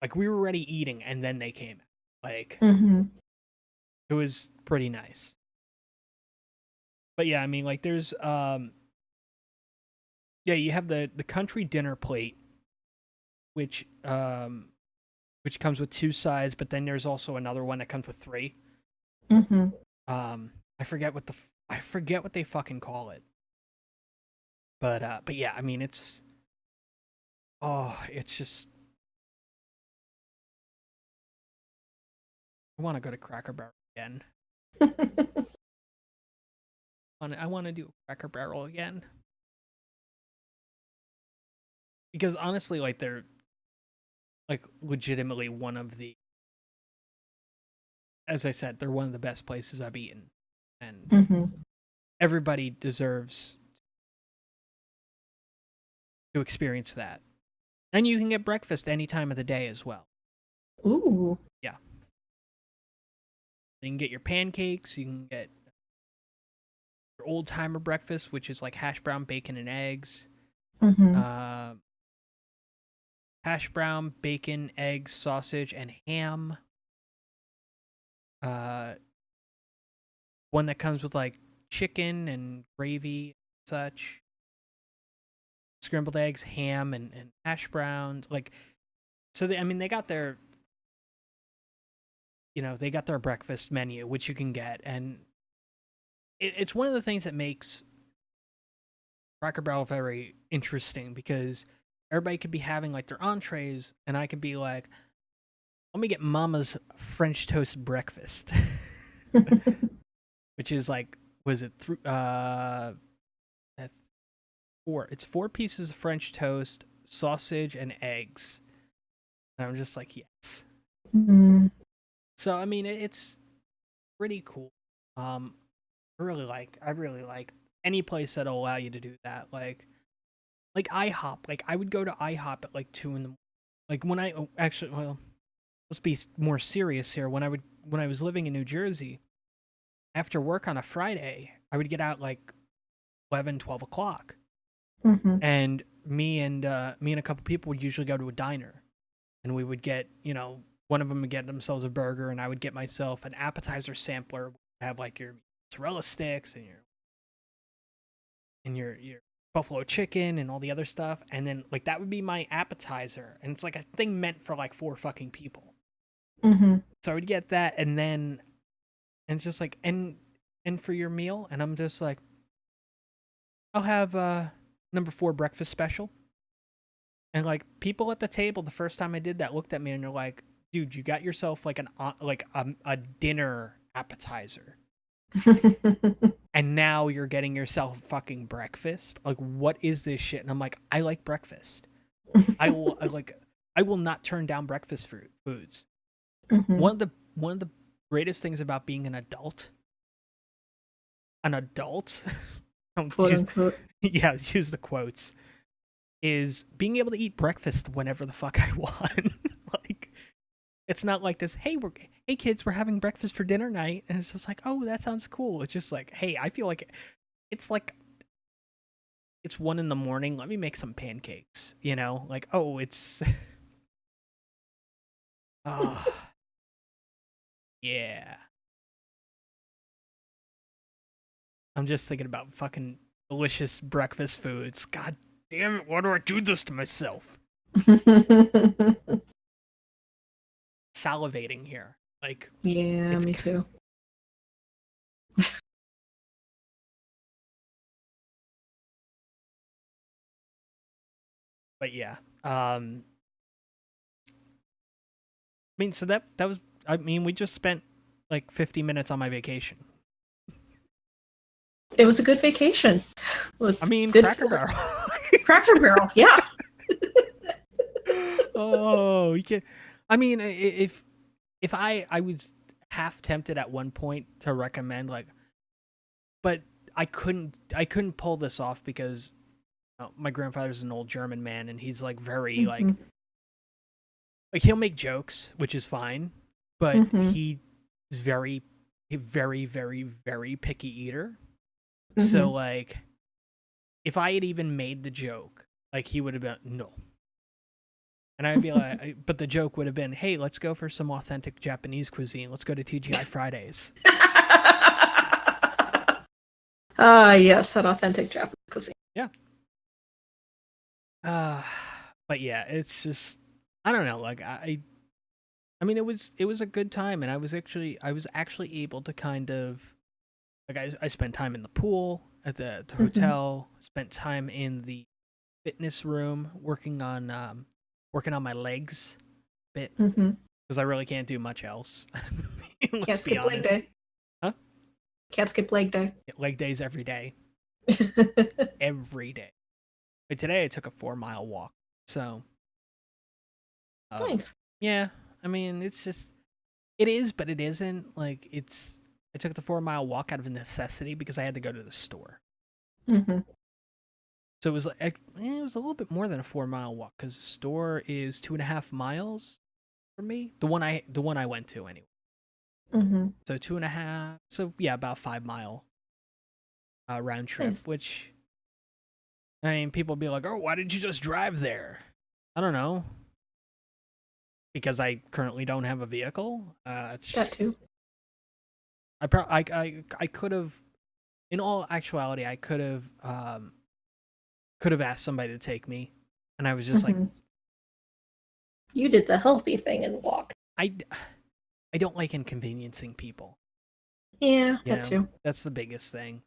Like, we were already eating and then they came out. Like, it was pretty nice. But yeah, I mean, like, there's yeah, you have the country dinner plate, which comes with 2 sides, but then there's also another one that comes with 3. I forget what they fucking call it. But yeah, I mean, it's just, I want to go to Cracker Barrel again. I want to do a Cracker Barrel again. Because honestly, like, they're, like, legitimately one of the, as I said, they're one of the best places I've eaten. And everybody deserves to experience that. And you can get breakfast any time of the day as well. Ooh. Yeah. You can get your pancakes. You can get your old timer breakfast, which is like hash brown, bacon, and eggs. Hash brown, bacon, eggs, sausage, and ham. One that comes with like chicken and gravy and such. Scrambled eggs, ham, and hash browns. Like, so they got their, they got their breakfast menu, which you can get, and it's one of the things that makes Cracker Barrel very interesting, because everybody could be having like their entrees, and I could be like, let me get Mama's French toast breakfast, which is like, was it four? It's 4 pieces of French toast, sausage, and eggs, and I'm just like, yes. So I mean, it's pretty cool. I really like any place that'll allow you to do that. Like IHOP. Like I would go to IHOP at like 2 in the morning. Like when let's be more serious here. When I was living in New Jersey, after work on a Friday, I would get out like 11, 12 o'clock. And me and a couple people would usually go to a diner, and we would get, one of them would get themselves a burger, and I would get myself an appetizer sampler. Have like your mozzarella sticks and your buffalo chicken and all the other stuff, and then like that would be my appetizer, and it's like a thing meant for like 4 fucking people. So I would get that, and it's just like, and for your meal, and I'm just like, I'll have number 4 breakfast special. And like people at the table, the first time I did that, looked at me and they're like, dude, you got yourself like a dinner appetizer. And now you're getting yourself fucking breakfast. Like, what is this shit? And I'm like, I like breakfast. I will not turn down breakfast foods. One of the greatest things about being an adult, Quote unquote. Yeah, use the quotes, is being able to eat breakfast whenever the fuck I want. Like, it's not like this, hey kids, we're having breakfast for dinner night, and it's just like, oh, that sounds cool. It's just like, hey, I feel like it's 1 in the morning, let me make some pancakes, like, oh, it's oh yeah. I'm just thinking about fucking delicious breakfast foods. God damn it, why do I do this to myself? Salivating here. Like, yeah, me too. But yeah. I mean, so that was, I mean, we just spent like 50 minutes on my vacation. It was a good vacation. I mean, Cracker Barrel. Cracker Barrel, yeah. Oh, you can. I mean, if I was half tempted at one point to recommend, like, but I couldn't pull this off because my grandfather's an old German man, and he's like very like he'll make jokes, which is fine, but he is very, very, very, very picky eater. So like, if I had even made the joke, like, he would have been no. And I'd be like, but the joke would have been, hey, let's go for some authentic Japanese cuisine. Let's go to TGI Fridays. Yes, that authentic Japanese cuisine. Yeah. But yeah, it's just, I don't know. Like, I mean, it was a good time, and I was actually able to kind of, like, I spent time in the pool at the hotel, spent time in the fitness room working on my legs a bit, because I really can't do much else. Can't skip leg day. Huh? Can't skip leg day. Leg days every day. Every day. But today I took a 4-mile walk. So nice. Yeah, I mean, it's just, it is, but it isn't. Like, I took the 4-mile walk out of necessity because I had to go to the store. So it was like, it was a little bit more than a 4-mile walk, because the store is 2.5 miles from me. The one I went to anyway. So 2.5. So yeah, about 5 mile round trip. Nice. Which, I mean, people be like, "Oh, why did you just drive there?" I don't know. Because I currently don't have a vehicle. That too. I could have, in all actuality, I could have asked somebody to take me, and I was just like, you did the healthy thing and walked. I don't like inconveniencing people. Yeah, that too. That's the biggest thing.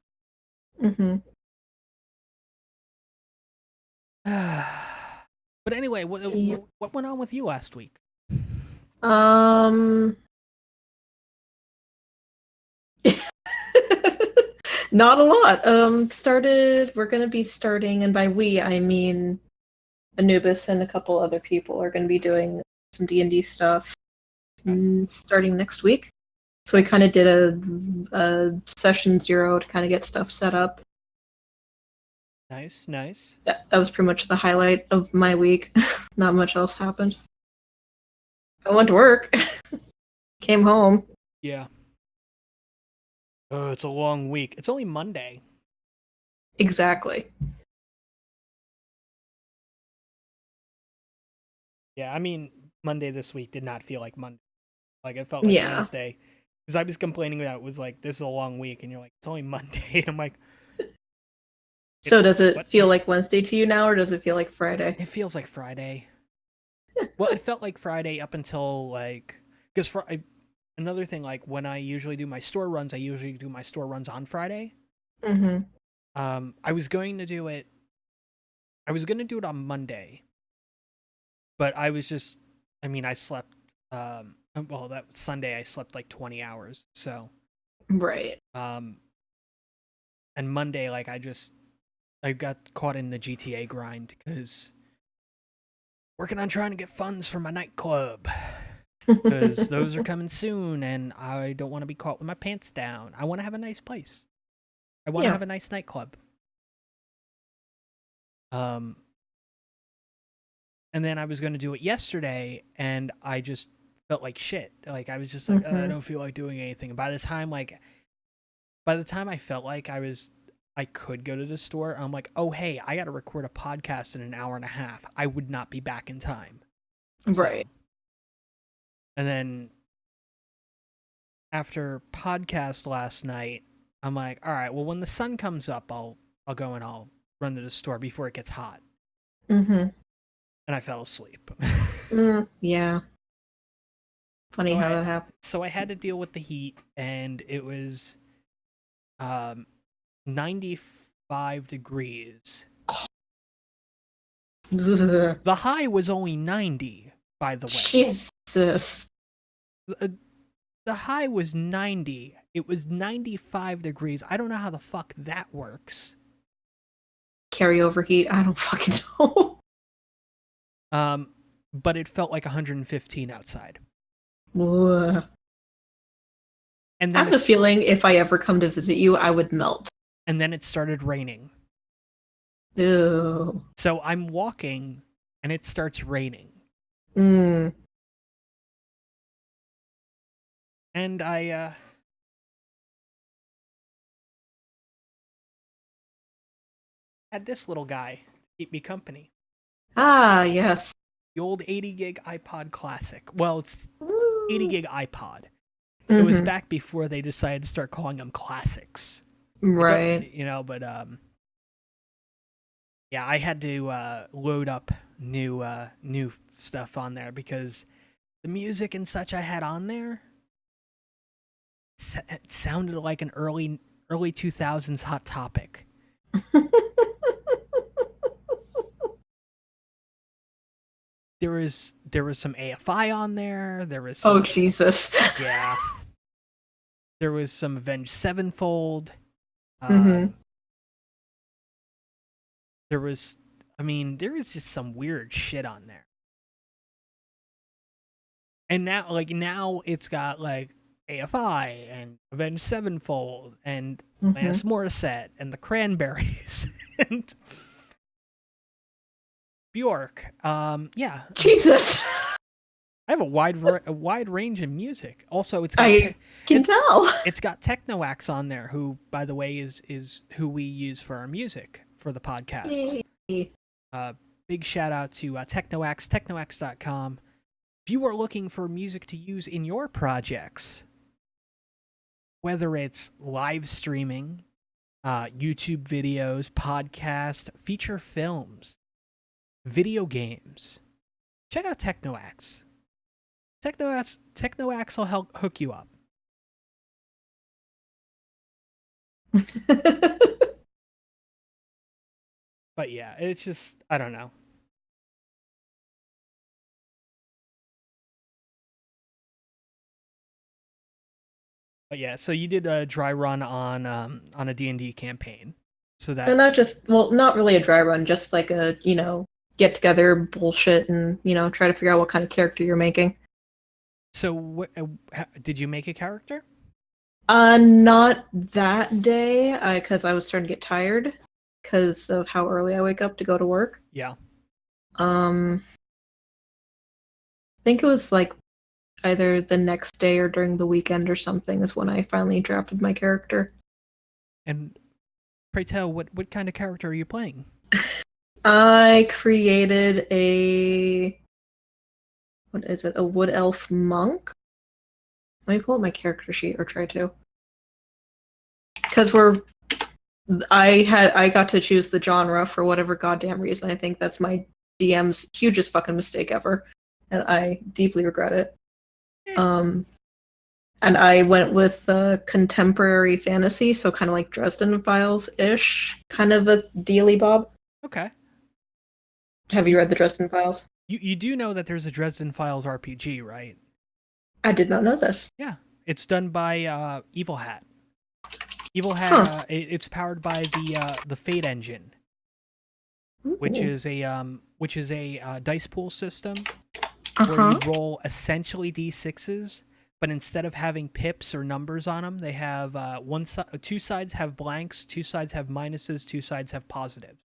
But anyway, what went on with you last week? Not a lot. We're gonna be starting, and by we I mean Anubis and a couple other people are gonna be doing some D&D stuff starting next week. So we kind of did a session 0 to kind of get stuff set up. Nice. That was pretty much the highlight of my week. Not much else happened. I went to work. Came home. Yeah. Oh, it's a long week. It's only Monday. Exactly. Yeah, I mean, Monday this week did not feel like Monday. Like, it felt like Wednesday. Because I was complaining that it was like, this is a long week, and you're like, it's only Monday. And I'm like... So does it feel like Wednesday to you now, or does it feel like Friday? It feels like Friday. Well, it felt like Friday up until, like... Because another thing, like, when I usually do my store runs, I usually do my store runs on Friday. I was going to do it on Monday. But I was just... I mean, I slept... well, that Sunday I slept like 20 hours, so... Right. And Monday, like, I got caught in the GTA grind, because... Working on trying to get funds for my nightclub. Because those are coming soon, and I don't want to be caught with my pants down. I want to have a nice place. I want to have a nice nightclub. And then I was going to do it yesterday, and I just felt like shit. Like, I was just like, I don't feel like doing anything. And by the time I felt like I could go to the store, I'm like, oh, hey, I got to record a podcast in an hour and a half. I would not be back in time. Right. So, and then after podcast last night, I'm like, all right, well, when the sun comes up, I'll go and I'll run to the store before it gets hot. And I fell asleep. Yeah. Funny how that happened. So I had to deal with the heat, and it was 95 degrees. The high was only 90, by the way. Jesus. The high was 90. It was 95 degrees. I don't know how the fuck that works. Carryover heat? I don't fucking know. But it felt like 115 outside. Ugh. And I have the feeling if I ever come to visit you, I would melt. And then it started raining. Ew. So I'm walking, and it starts raining. And I had this little guy keep me company. Ah, yes. The old 80 gig iPod Classic. Well, it's 80 gig iPod. It was back before they decided to start calling them classics. Right. But yeah, I had to load up new stuff on there, because the music and such I had on there, it sounded like an early 2000s Hot Topic. There was some AFI on there. There was some, oh Jesus. Yeah. There was some Avenged Sevenfold. There was just some weird shit on there. And now it's got like AFI and Avenged Sevenfold and Alanis Morissette and the Cranberries and Bjork. Yeah. Jesus. I have a wide range in music. Also, I can tell. It's got TechnoAx on there, who, by the way, is who we use for our music for the podcast. Big shout out to TechnoAx, technoax.com. If you are looking for music to use in your projects, whether it's live streaming, YouTube videos, podcast, feature films, video games, check out TechnoAx. TechnoAx will help hook you up. But yeah, it's just, I don't know. But yeah, so you did a dry run on a D&D campaign. So that, and not really a dry run, just like a, get together bullshit and, try to figure out what kind of character you're making. So did you make a character? Not that day, because I was starting to get tired because of how early I wake up to go to work. Yeah. I think it was like either the next day or during the weekend or something is when I finally drafted my character. And pray tell, what kind of character are you playing? I created a wood elf monk. Let me pull up my character sheet, or try to. Because I got to choose the genre for whatever goddamn reason. I think that's my DM's hugest fucking mistake ever, and I deeply regret it. And I went with contemporary fantasy, so kind of like Dresden Files-ish, kind of a dealy bob. Okay. Have you read the Dresden Files? You do know that there's a Dresden Files RPG, right? I did not know this. Yeah, it's done by Evil Hat. Evil Hat. It's powered by the Fate engine, which is a dice pool system where you roll essentially d6s, but instead of having pips or numbers on them, they have two sides have blanks, two sides have minuses, two sides have positives.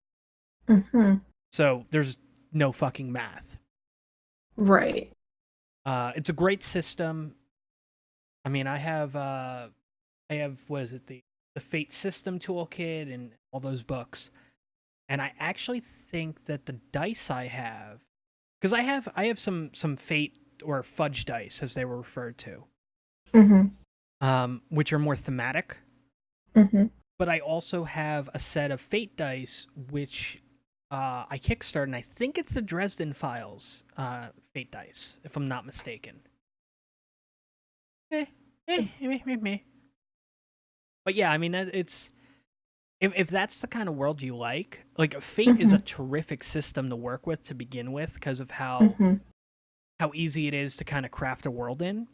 So there's no fucking math. Right. It's a great system. I mean, I have what is it, the Fate System Toolkit and all those books, and I actually think that the dice I have, because I have some Fate or fudge dice as they were referred to, which are more thematic. But I also have a set of Fate dice which I kickstarted, and I think it's the Dresden Files Fate dice, if I'm not mistaken. But yeah, I mean, it's if that's the kind of world you like Fate is a terrific system to work with to begin with because of how easy it is to kind of craft a world in.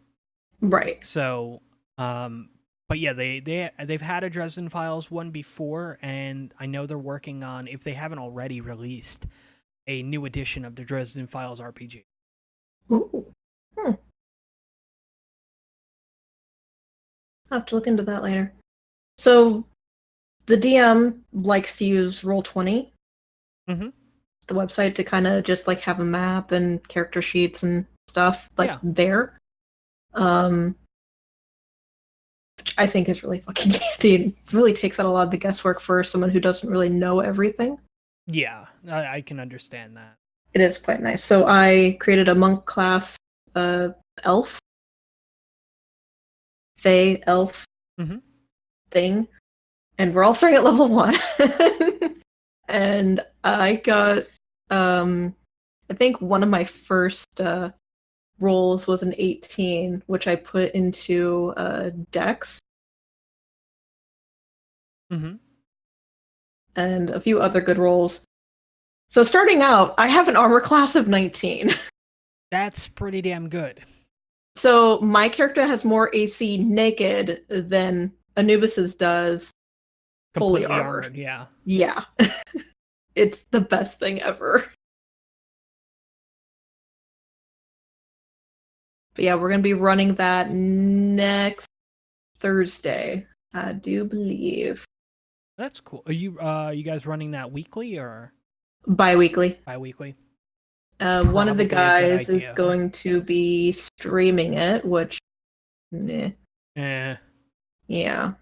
Right. So, but yeah, they've had a Dresden Files one before, and I know they're working on, if they haven't already released, a new edition of the Dresden Files RPG. Ooh. I'll have to look into that later. So, the DM likes to use Roll20, the website, to kind of just like have a map and character sheets and stuff there. Which I think is really fucking handy. It really takes out a lot of the guesswork for someone who doesn't really know everything. Yeah, I can understand that. It is quite nice. So I created a monk class elf. Fae elf thing. And we're all starting at level 1. And I got I think one of my first rolls was an 18, which I put into Dex. And a few other good rolls. So starting out, I have an armor class of 19. That's pretty damn good. So my character has more AC naked than Anubis's does fully armored. Yeah. Yeah. It's the best thing ever. But yeah, we're going to be running that next Thursday, I do believe. That's cool. Are you guys running that weekly or bi-weekly? Bi-weekly. One of the probably a good guys is idea. going to be streaming it, which, meh. Yeah.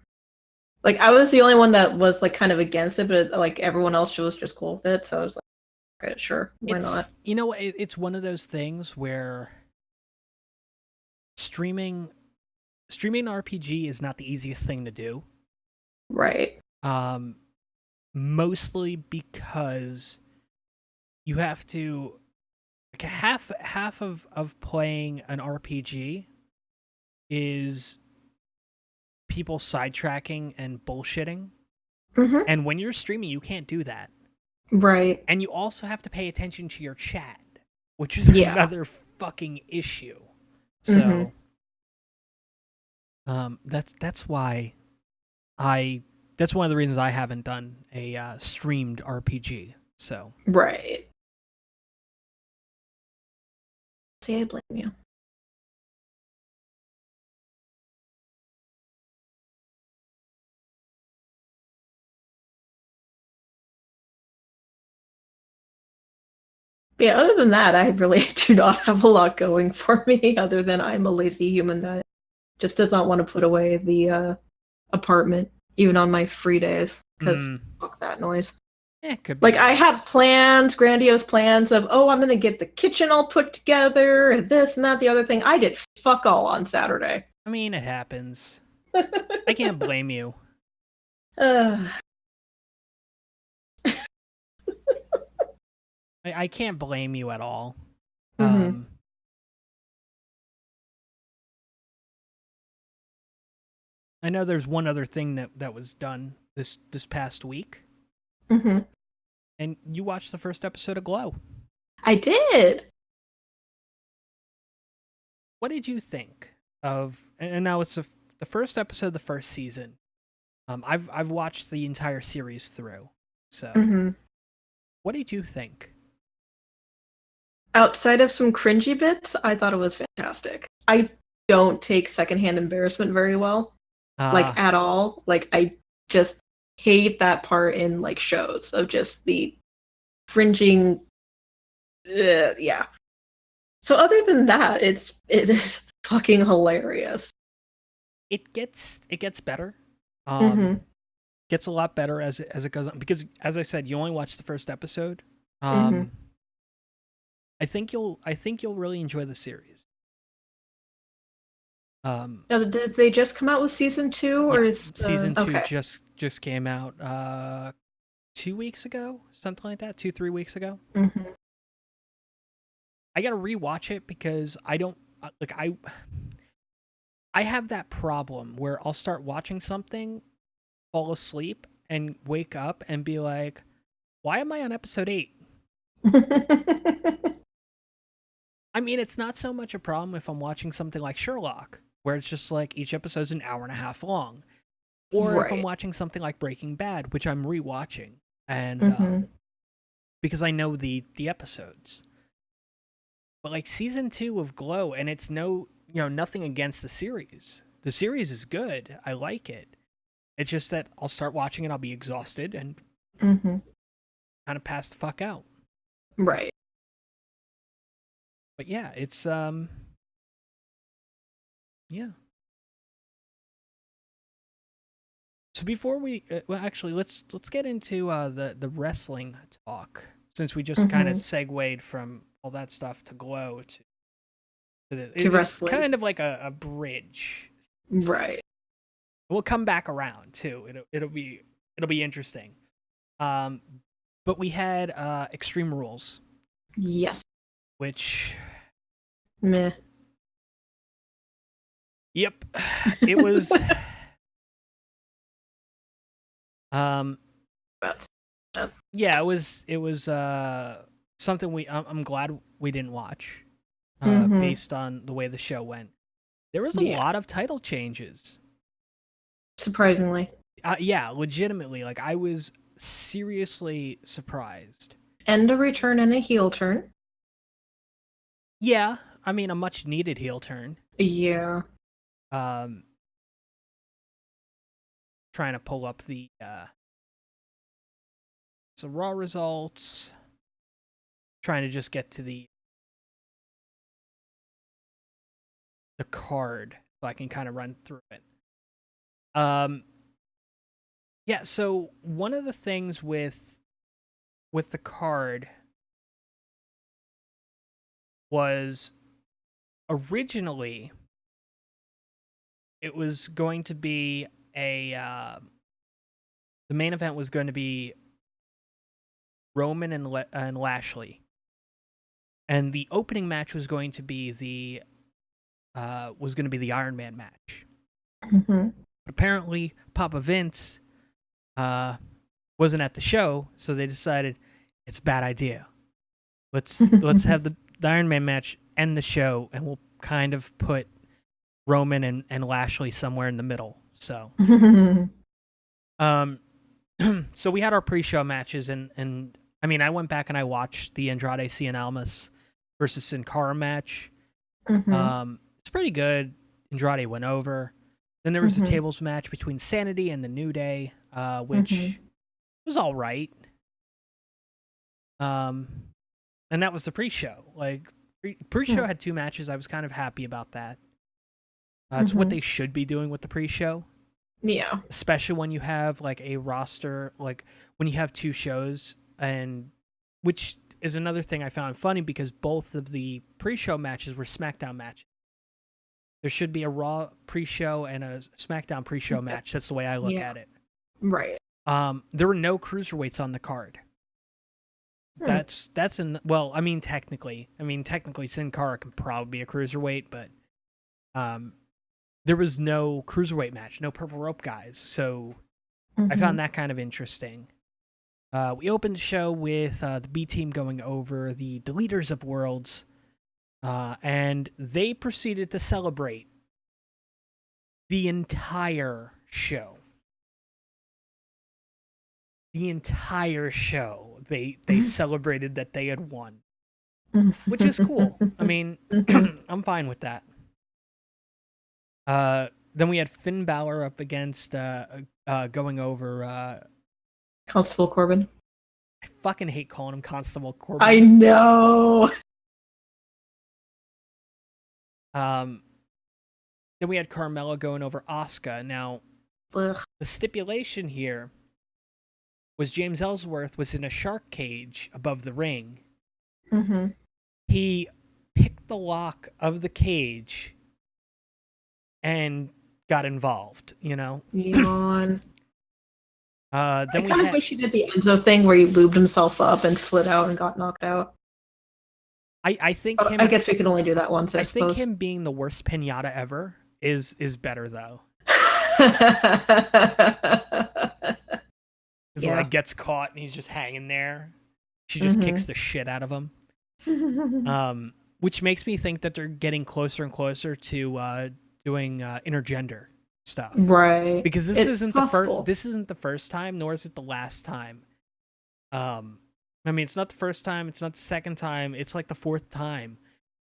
Like, I was the only one that was, like, kind of against it, but, like, everyone else was just cool with it, so I was like, okay, sure, why not? You know, it's one of those things where streaming RPG is not the easiest thing to do. Right. Mostly because you have to, like, half of playing an RPG is people sidetracking and bullshitting. Mm-hmm. And when you're streaming, you can't do that. Right. And you also have to pay attention to your chat, which is another fucking issue. So, that's why that's one of the reasons I haven't done a streamed RPG. So, right. See, I blame you. Yeah, other than that, I really do not have a lot going for me, other than I'm a lazy human that just does not want to put away the apartment, even on my free days, because fuck that noise. it could be like, nice. I had plans, grandiose plans of, oh, I'm going to get the kitchen all put together, and this and that, the other thing. I did fuck all on Saturday. I mean, it happens. I can't blame you. I can't blame you at all. Mm-hmm. I know there's one other thing that was done this past week. Mm-hmm. And you watched the first episode of Glow. I did. What did you think of? And now it's the first episode of the first season. I've watched the entire series through. So, what did you think? Outside of some cringy bits, I thought it was fantastic. I don't take secondhand embarrassment very well, like, at all. Like, I just hate that part in, like, shows of just the cringing. Yeah. So other than that, it is fucking hilarious. It gets better. Mm-hmm. Gets a lot better as it goes on, because, as I said, you only watched the first episode. I think you'll really enjoy the series. Did they just come out with season 2, or is season 2 okay. just came out 2 weeks ago, something like that, 2-3 weeks ago. I gotta rewatch it because I don't like I have that problem where I'll start watching something, fall asleep, and wake up and be like, why am I on episode 8? I mean, it's not so much a problem if I'm watching something like Sherlock, where it's just like each episode's an hour and a half long. Or if I'm watching something like Breaking Bad, which I'm rewatching, and because I know the episodes. But like season 2 of Glow, and it's nothing against the series. The series is good. I like it. It's just that I'll start watching it, I'll be exhausted, and kind of pass the fuck out. Right. But yeah, it's yeah. So before we actually let's get into the wrestling talk, since we just kind of segued from all that stuff to Glow to it's wrestling. Kind of like a bridge. Right. We'll come back around too. It'll be interesting. But we had Extreme Rules. Yes. Which meh. Yep. It was yeah, it was something I'm glad we didn't watch based on the way the show went. There was a lot of title changes. Surprisingly. Yeah, legitimately. Like, I was seriously surprised. And a return and a heel turn. Yeah, I mean, a much needed heel turn. Yeah. Trying to pull up the Raw results. trying to just get to the card so I can kind of run through it. Yeah, so one of the things with the card was originally it was going to be the main event was going to be Roman and Lashley, and the opening match was going to be the Iron Man match. Mm-hmm. But apparently, Papa Vince wasn't at the show, so they decided it's a bad idea. Let's have the Iron Man match end the show, and we'll kind of put Roman and Lashley somewhere in the middle. So, so we had our pre-show matches, and I mean, I went back and I watched the Andrade Cien Almas versus Sin Cara match. Mm-hmm. It's pretty good. Andrade went over. Then there was a tables match between Sanity and the New Day, which was all right. And that was the pre-show. Like, pre-show had 2 matches. I was kind of happy about that. It's what they should be doing with the pre-show. Yeah. Especially when you have like a roster, like when you have 2 shows, and which is another thing I found funny because both of the pre-show matches were SmackDown matches. There should be a Raw pre-show and a SmackDown pre-show match. That's the way I look at it. Right. There were no cruiserweights on the card. That's well, I mean technically Sin Cara can probably be a cruiserweight, but there was no cruiserweight match, no purple rope guys. So I found that kind of interesting. We opened the show with the B team going over the Deleters of Worlds, and they proceeded to celebrate the entire show. The entire show, they celebrated that they had won, which is cool. I mean, I'm fine with that. Then we had Finn Balor up against going over Constable Corbin. I fucking hate calling him Constable Corbin. I know. Then we had Carmella going over Asuka. Now, the stipulation here was James Ellsworth was in a shark cage above the ring. He picked the lock of the cage and got involved, you know? Yawn. Then I kind of wish he did the Enzo thing where he lubed himself up and slid out and got knocked out. I think him, I guess we could only do that once, I suppose. think him being the worst pinata ever is better, though. Because like gets caught and he's just hanging there. She just kicks the shit out of him. Which makes me think that they're getting closer and closer to doing intergender stuff, right? Because this isn't the first time, nor is it the last time. I mean, it's not the first time, it's not the second time, it's like the 4th time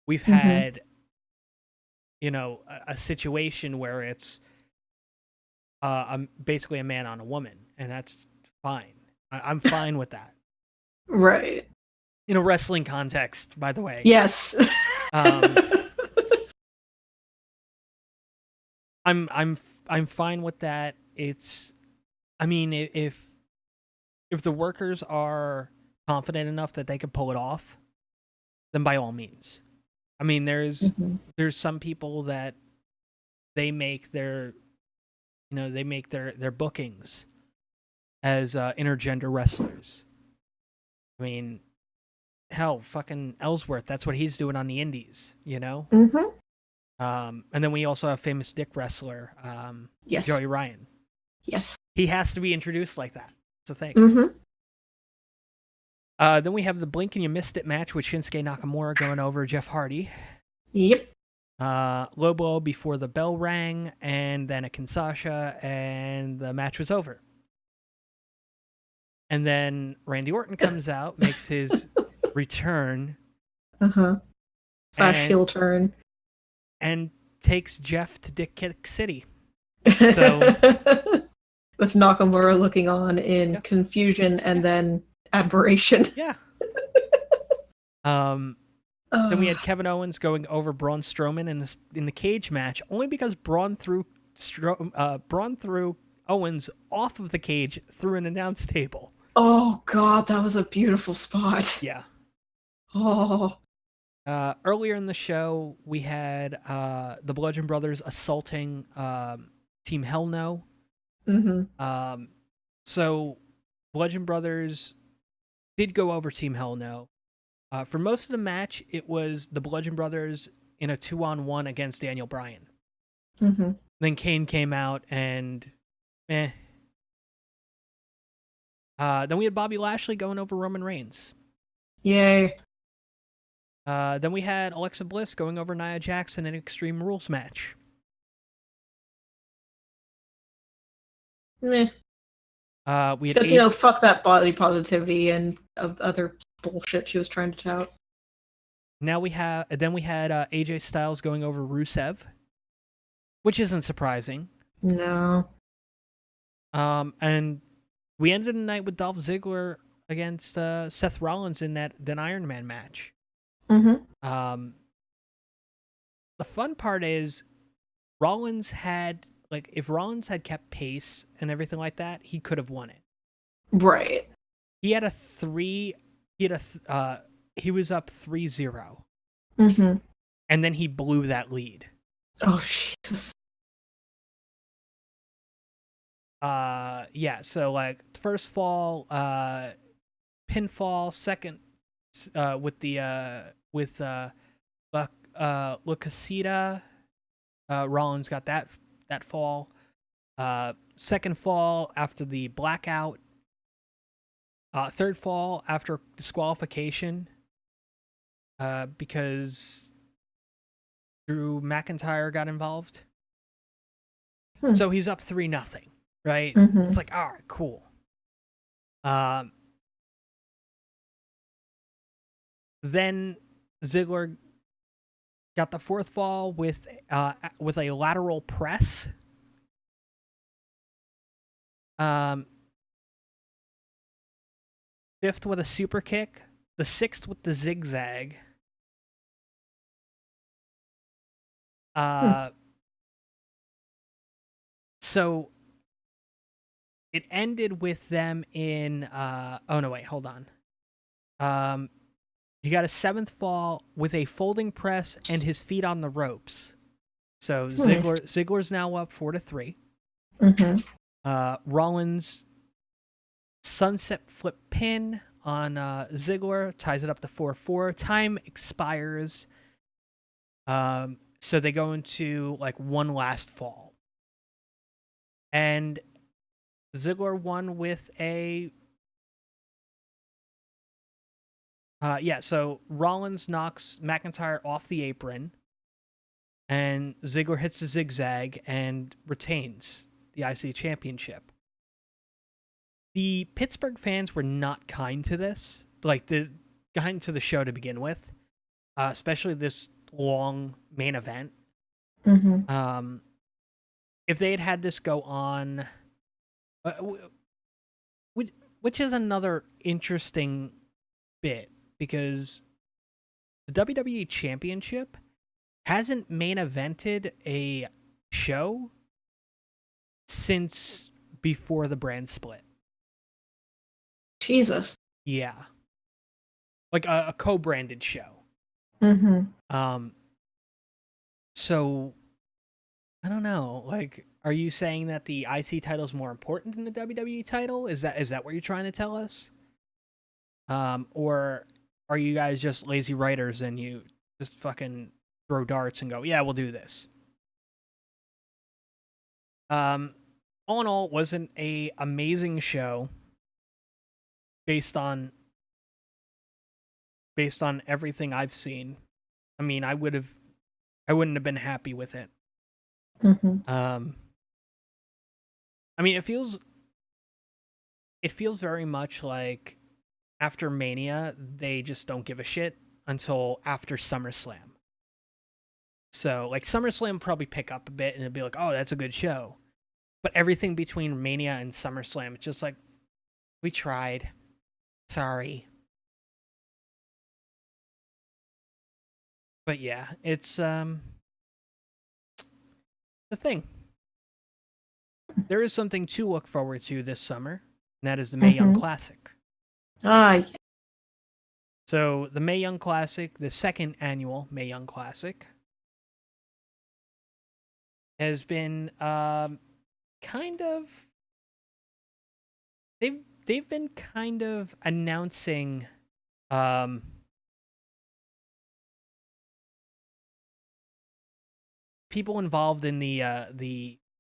we've had, you know, a situation where it's basically a man on a woman, and that's fine. I'm fine with that. Right. In a wrestling context, by the way. Yes. I'm fine with that. It's, I mean, if the workers are confident enough that they could pull it off, then by all means. I mean, there's some people that they make their bookings as intergender wrestlers. I mean, hell, fucking Ellsworth, that's what he's doing on the indies, you know? And then we also have famous dick wrestler, Joey Ryan. Yes. He has to be introduced like that. It's a thing. Then we have the Blink and You Missed It match with Shinsuke Nakamura going over Jeff Hardy. Yep. Low blow before the bell rang, and then a Kinshasa, and the match was over. And then Randy Orton comes out, makes his return. Slash heel turn. And takes Jeff to Dick Kick City. So, with Nakamura looking on in confusion and then admiration. Yeah. Then we had Kevin Owens going over Braun Strowman in the cage match, only because Braun threw Owens off of the cage through an announce table. Oh god, that was a beautiful spot. Yeah. Oh. Earlier in the show, we had the Bludgeon Brothers assaulting Team Hell No. Mm-hmm. So Bludgeon Brothers did go over Team Hell No. For most of the match, it was the Bludgeon Brothers in a 2-on-1 against Daniel Bryan. Mm-hmm. Then Kane came out and then we had Bobby Lashley going over Roman Reigns. Yay. Then we had Alexa Bliss going over Nia Jax in an Extreme Rules match. Meh. We had Because, fuck that body positivity and other bullshit she was trying to tout. Then we had AJ Styles going over Rusev, which isn't surprising. No. And we ended the night with Dolph Ziggler against Seth Rollins in that Iron Man match. Mm-hmm. The fun part is Rollins had, if Rollins had kept pace and everything like that, he could have won it. Right. He was up 3-0. Mm-hmm. And then he blew that lead. Oh, Jesus. Yeah, so first fall, pinfall, second with La Casita, Rollins got that fall. Second fall after the blackout. Third fall after disqualification. Because Drew McIntyre got involved. So he's up 3-0, right? Mm-hmm. It's like, all right, cool. Then Ziggler got the fourth fall with a lateral press. Fifth with a super kick. The sixth with the zigzag. So it ended with them in oh no, wait, hold on. He got a seventh fall with a folding press and his feet on the ropes. So Ziggler's now up 4-3. Mm-hmm. Rollins sunset flip pin on Ziggler ties it up to 4-4. Time expires. So they go into one last fall. And Ziggler won with a so Rollins knocks McIntyre off the apron, and Ziggler hits the zigzag and retains the IC championship. The Pittsburgh fans were not kind to this, kind to the show to begin with, especially this long main event. Mm-hmm. If they had this go on, which is another interesting bit, because the WWE Championship hasn't main evented a show since before the brand split. Jesus. Yeah. A co-branded show. Mm-hmm. So I don't know. Are you saying that the IC title is more important than the WWE title? Is that what you're trying to tell us? Or are you guys just lazy writers and you just fucking throw darts and go, yeah, we'll do this? All in all, it wasn't a amazing show based on everything I've seen. I mean, I wouldn't have been happy with it. Mm-hmm. I mean, it feels very much like after Mania, they just don't give a shit until after SummerSlam. So, SummerSlam will probably pick up a bit and it'll be like, oh, that's a good show. But everything between Mania and SummerSlam, it's just like, we tried. Sorry. But yeah, it's the thing. There is something to look forward to this summer, and that is the Mae Young Classic. Yeah. So the Mae Young Classic, the second annual Mae Young Classic, has been kind of they've been kind of announcing people involved in the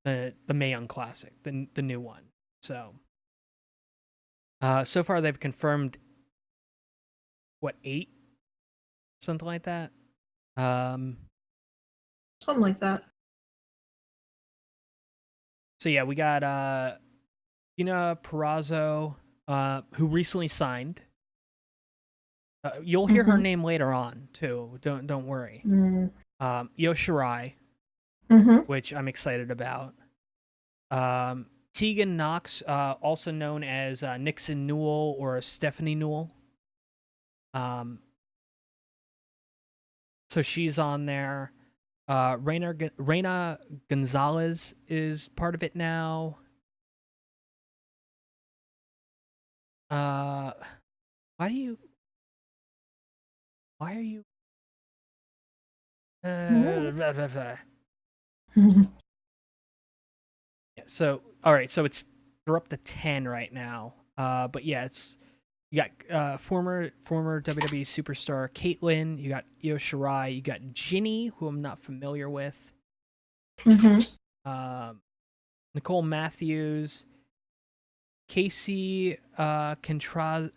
Mae Young Classic, the new one. So so far they've confirmed what 8, something like that. Something like that. So yeah, we got Gina Perazzo, who recently signed. You'll hear her name later on too. Don't worry. Io Shirai, which I'm excited about. Tegan Knox, also known as Nixon Newell or Stephanie Newell. So she's on there. Reina Gonzalez is part of it now. Why are you? Yeah, so all right, so they're up to 10 right now. But yeah, it's you got former WWE superstar Caitlyn, you got Io Shirai, you got Ginny, who I'm not familiar with. Nicole Matthews, Casey Trazo,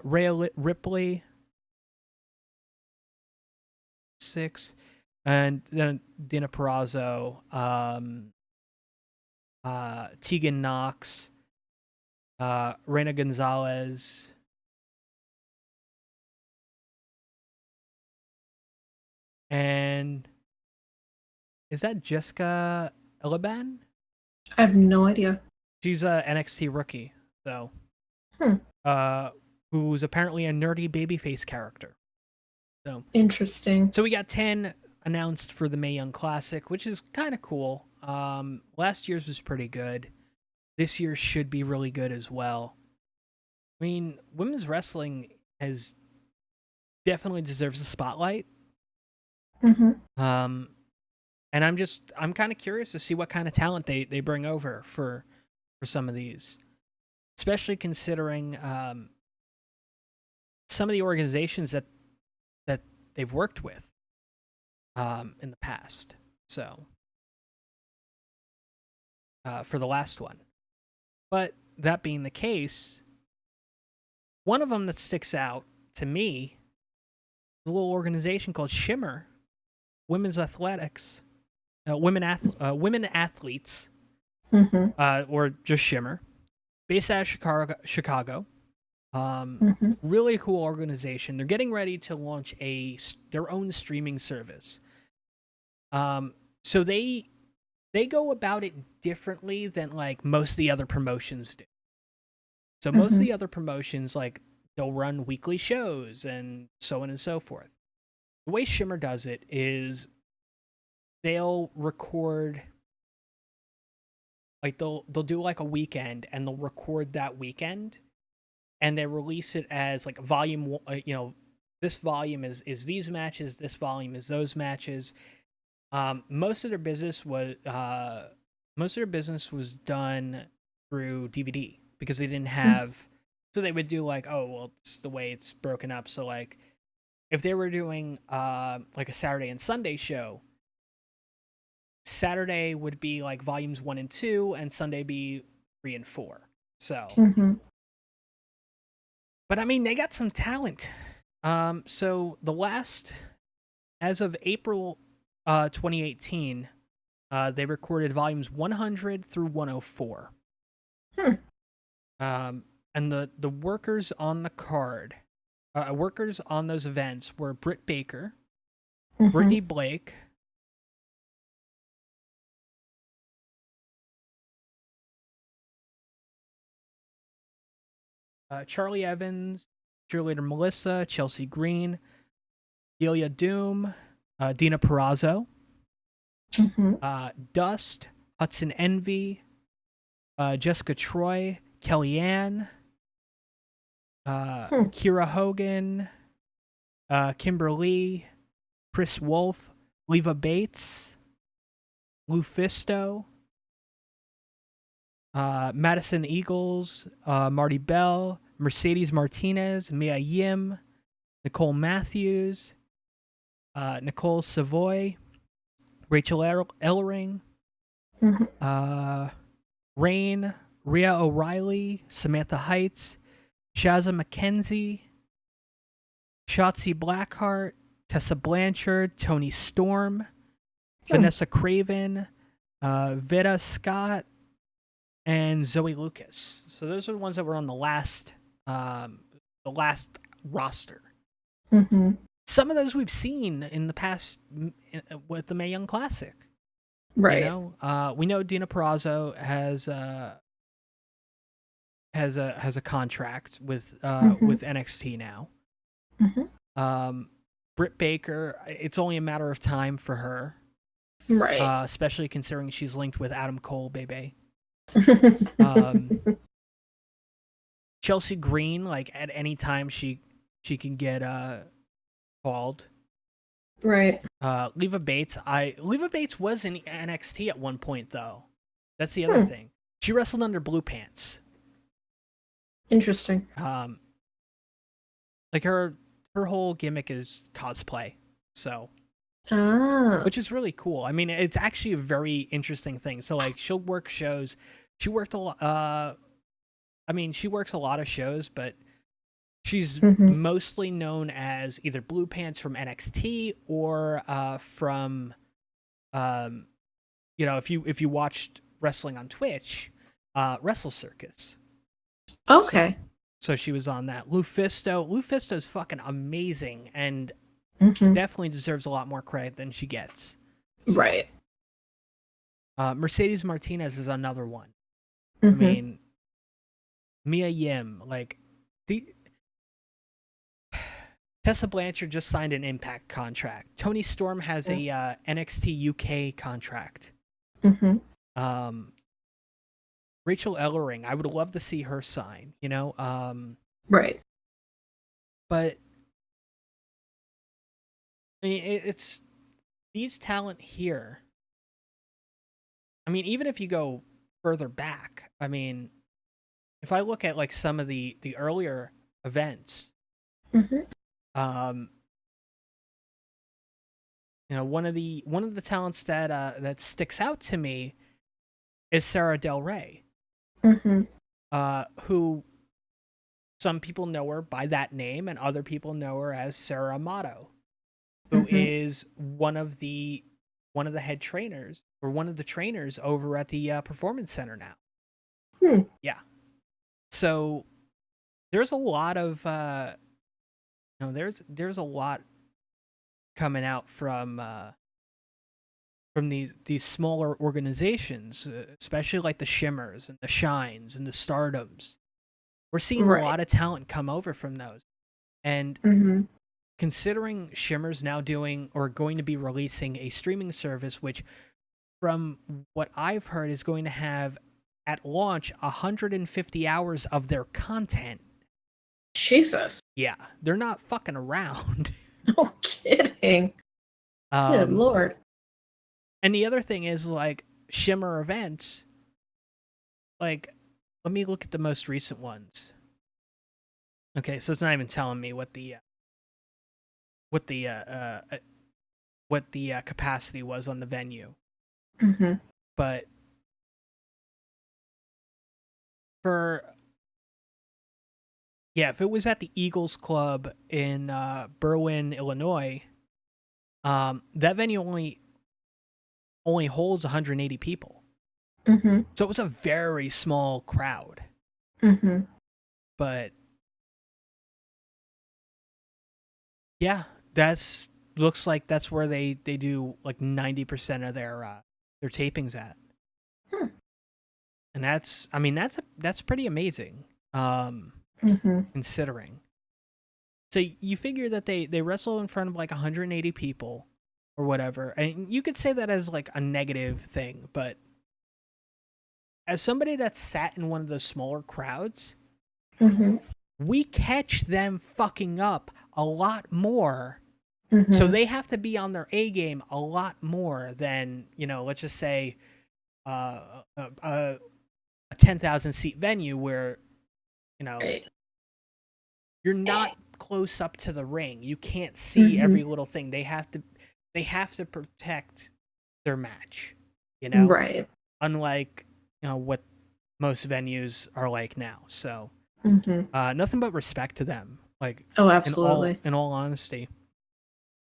Rhea Ripley, 6, and then Dina Perazzo, Tegan Knox, Reina Gonzalez, and is that Jessica Elaban? I have no idea. She's a NXT rookie, so who's apparently a nerdy babyface character. So interesting. So we got 10 announced for the Mae Young Classic, which is kind of cool. Last year's was pretty good. This year should be really good as well. I mean, women's wrestling has definitely deserves the spotlight. And I'm kind of curious to see what kind of talent they bring over for some of these, especially considering some of the organizations that they've worked with in the past. So for the last one. But that being the case, one of them that sticks out to me is a little organization called Shimmer, Women's Athletics, women athletes, or just Shimmer, based out of Chicago. Really cool organization. They're getting ready to launch their own streaming service. So they go about it differently than like most of the other promotions do. So most of the other promotions, like, they'll run weekly shows and so on and so forth. The way Shimmer does it is they'll record, like they'll do like a weekend and they'll record that weekend and they release it as like volume, this volume is these matches, this volume is those matches. Most of their business was done through DVD because they didn't have, so they would do like, oh well, this is the way it's broken up. So like, if they were doing like a Saturday and Sunday show, Saturday would be like volumes 1 and 2, and Sunday be 3 and 4. So, but I mean, they got some talent. So the last, as of April 2018, they recorded volumes 100 through 104. And the workers on the card, workers on those events were Britt Baker, Brittany Blake, Charlie Evans, cheerleader Melissa, Chelsea Green, Delia Doom, Dina Perazzo, Dust, Hudson Envy, Jessica Troy, Kellyanne, Kira Hogan, Kimberly, Chris Wolf, Leva Bates, Lufisto, Madison Eagles, Marty Bell, Mercedes Martinez, Mia Yim, Nicole Matthews, Nicole Savoy, Rachel Ellering, Rain, Rhea O'Reilly, Samantha Heights, Shazza McKenzie, Shotzi Blackheart, Tessa Blanchard, Tony Storm, Vanessa Craven, Vita Scott, and Zoe Lucas. So those are the ones that were on the last roster. Some of those we've seen in the past with the Mae Young Classic. Right. You know, we know Dina Perazzo has a contract with NXT now. Britt Baker, it's only a matter of time for her, Right. especially considering she's linked with Adam Cole, baby. Chelsea Green, like at any time she can get called. Right. Leva Bates was in NXT at one point though. That's the other thing. She wrestled under Blue Pants. Interesting. Like her whole gimmick is cosplay. So which is really cool. I mean, it's actually a very interesting thing. So like she'll work shows. She worked a lot she works a lot of shows, but she's mostly known as either Blue Pants from NXT or from if you watched wrestling on Twitch, Wrestle Circus. Okay. So she was on that. Lufisto's fucking amazing and definitely deserves a lot more credit than she gets. So, right. Mercedes Martinez is another one. I mean, Mia Yim, like Tessa Blanchard just signed an Impact contract. Tony Storm has a NXT UK contract. Rachel Ellering, I would love to see her sign, you know? Right. But I mean, it's these talent here. I mean, even if you go further back, I mean, if I look at like some of the earlier events, you know, one of the talents that sticks out to me is Sarah Del Rey, who some people know her by that name, and other people know her as Sarah Amato, who is one of the head trainers or one of the trainers over at the Performance Center now. Yeah. So there's a lot of there's a lot coming out from these smaller organizations, especially like the Shimmers and the Shines and the Stardoms. We're seeing a lot of talent come over from those. And considering Shimmer's now doing or going to be releasing a streaming service, which from what I've heard is going to have at launch 150 hours of their content. Jesus. Yeah, they're not fucking around. No kidding. Good Lord. And the other thing is, like, Shimmer events, like, let me look at the most recent ones. Okay, so it's not even telling me what the capacity was on the venue. But if it was at the Eagles Club in Berwyn, Illinois, that venue only holds 180 people. So it was a very small crowd. But yeah, looks like that's where they do like 90% of their tapings at. And that's pretty amazing. considering. So you figure that they wrestle in front of like 180 people or whatever, and you could say that as like a negative thing, but as somebody that sat in one of those smaller crowds, we catch them fucking up a lot more. So they have to be on their A game a lot more than, let's just say a 10,000 seat venue where, Right. you're not close up to the ring. You can't see every little thing. They have to protect their match, Right. unlike, what most venues are like now. So, nothing but respect to them. Like, Oh, absolutely. In all honesty.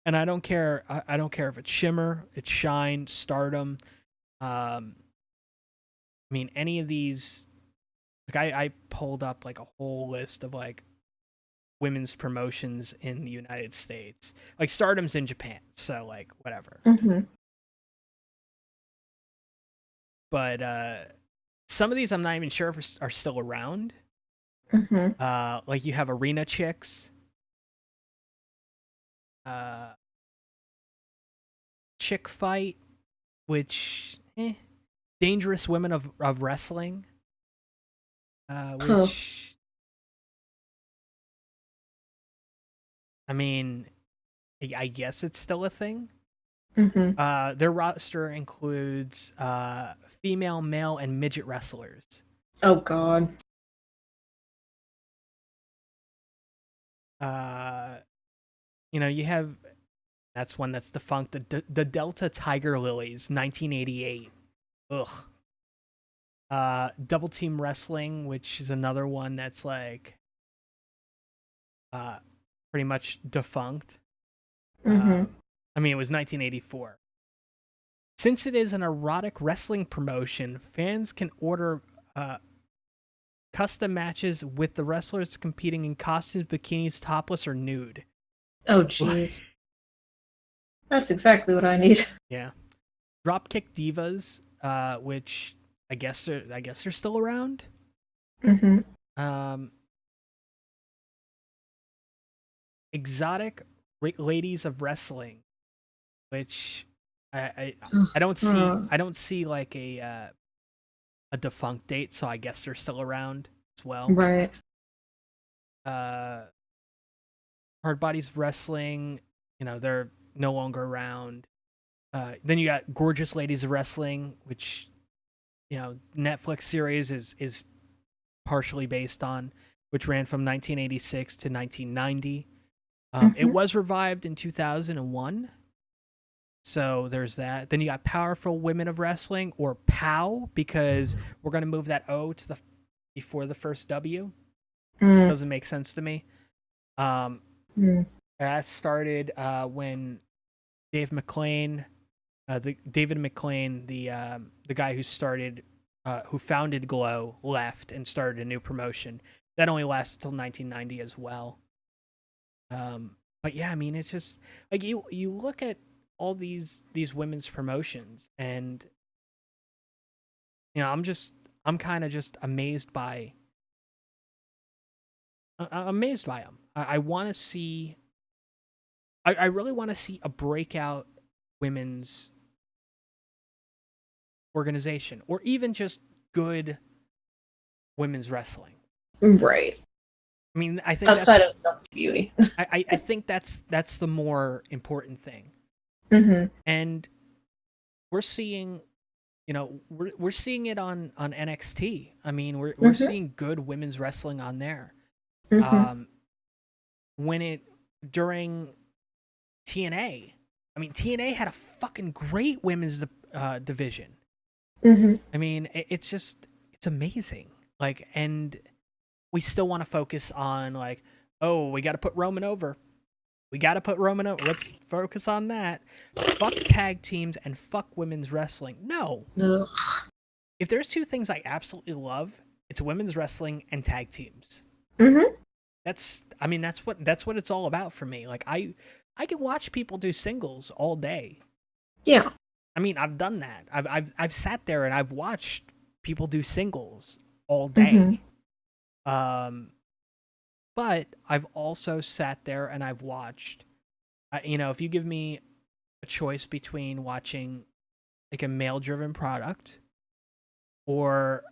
And I don't care. I don't care if it's Shimmer, it's Shine, Stardom. I mean, any of these. Like, I pulled up like a whole list of like women's promotions in the United States. Like, Stardom's in Japan, so like whatever. But some of these I'm not even sure if are still around. Like, you have Arena Chicks. Chick Fight, which Dangerous Women of Wrestling, which I mean, I guess it's still a thing. Their roster includes female, male, and midget wrestlers. Oh God. You have, that's one that's defunct. The Delta Tiger Lilies, 1988. Ugh. Double Team Wrestling, which is another one that's like pretty much defunct. I mean, it was 1984. Since it is an erotic wrestling promotion, fans can order custom matches with the wrestlers competing in costumes, bikinis, topless, or nude. Oh, jeez. That's exactly what I need. Yeah. Dropkick Divas, which I guess they're still around. Exotic Ladies of Wrestling, which I don't see like a defunct date, so I guess they're still around as well. Right. Hard Bodies Wrestling, they're no longer around. Then you got Gorgeous Ladies of Wrestling, which Netflix series is partially based on, which ran from 1986 to 1990. It was revived in 2001. So there's that. Then you got Powerful Women of Wrestling, or POW, because we're going to move that O to before the first W. Doesn't make sense to me. That started when David McClain, the guy who founded Glow, left and started a new promotion. That only lasted until 1990 as well. But yeah, I mean, it's just like you look at all these women's promotions, and I'm kind of just amazed by them. I want to see. I really want to see a breakout women's organization, or even just good women's wrestling. Right. I mean, I think outside of WWE. I think that's the more important thing. And we're seeing, we're seeing it on NXT. I mean, we're seeing good women's wrestling on there. During TNA, I mean, TNA had a fucking great women's division. I mean, it's amazing. Like, and we still want to focus on like, oh, we got to put Roman over. Let's focus on that. Fuck tag teams and fuck women's wrestling. No. Ugh. If there's two things I absolutely love, it's women's wrestling and tag teams. That's what it's all about for me. Like, I can watch people do singles all day. Yeah. I mean, I've done that. I've sat there and I've watched people do singles all day. But I've also sat there and I've watched. If you give me a choice between watching like a male-driven product or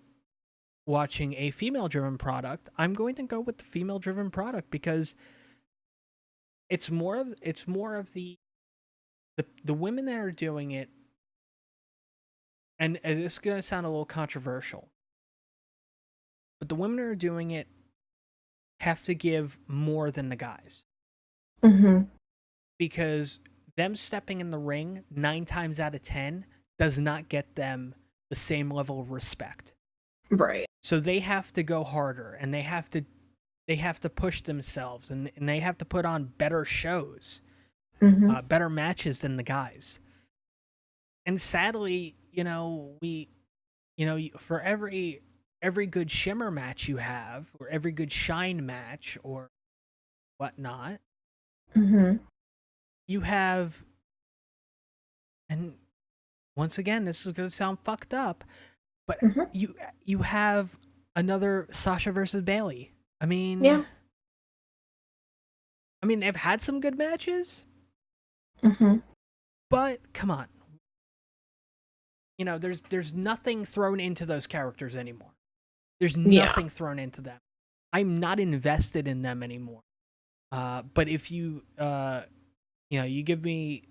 watching a female-driven product, I'm going to go with the female-driven product because it's more of the women that are doing it. And this is going to sound a little controversial, but the women that are doing it have to give more than the guys. Because them stepping in the ring 9 times out of 10 does not get them the same level of respect. Right. So they have to go harder, and they have to push themselves, and they have to put on better shows, better matches than the guys. And sadly, for every good Shimmer match you have, or every good Shine match, or whatnot, you have, and once again, this is going to sound fucked up, but you have another Sasha versus Bailey. I mean, yeah. They've had some good matches, but come on. There's nothing thrown into those characters anymore. There's nothing thrown into them. I'm not invested in them anymore. But if you, you give me,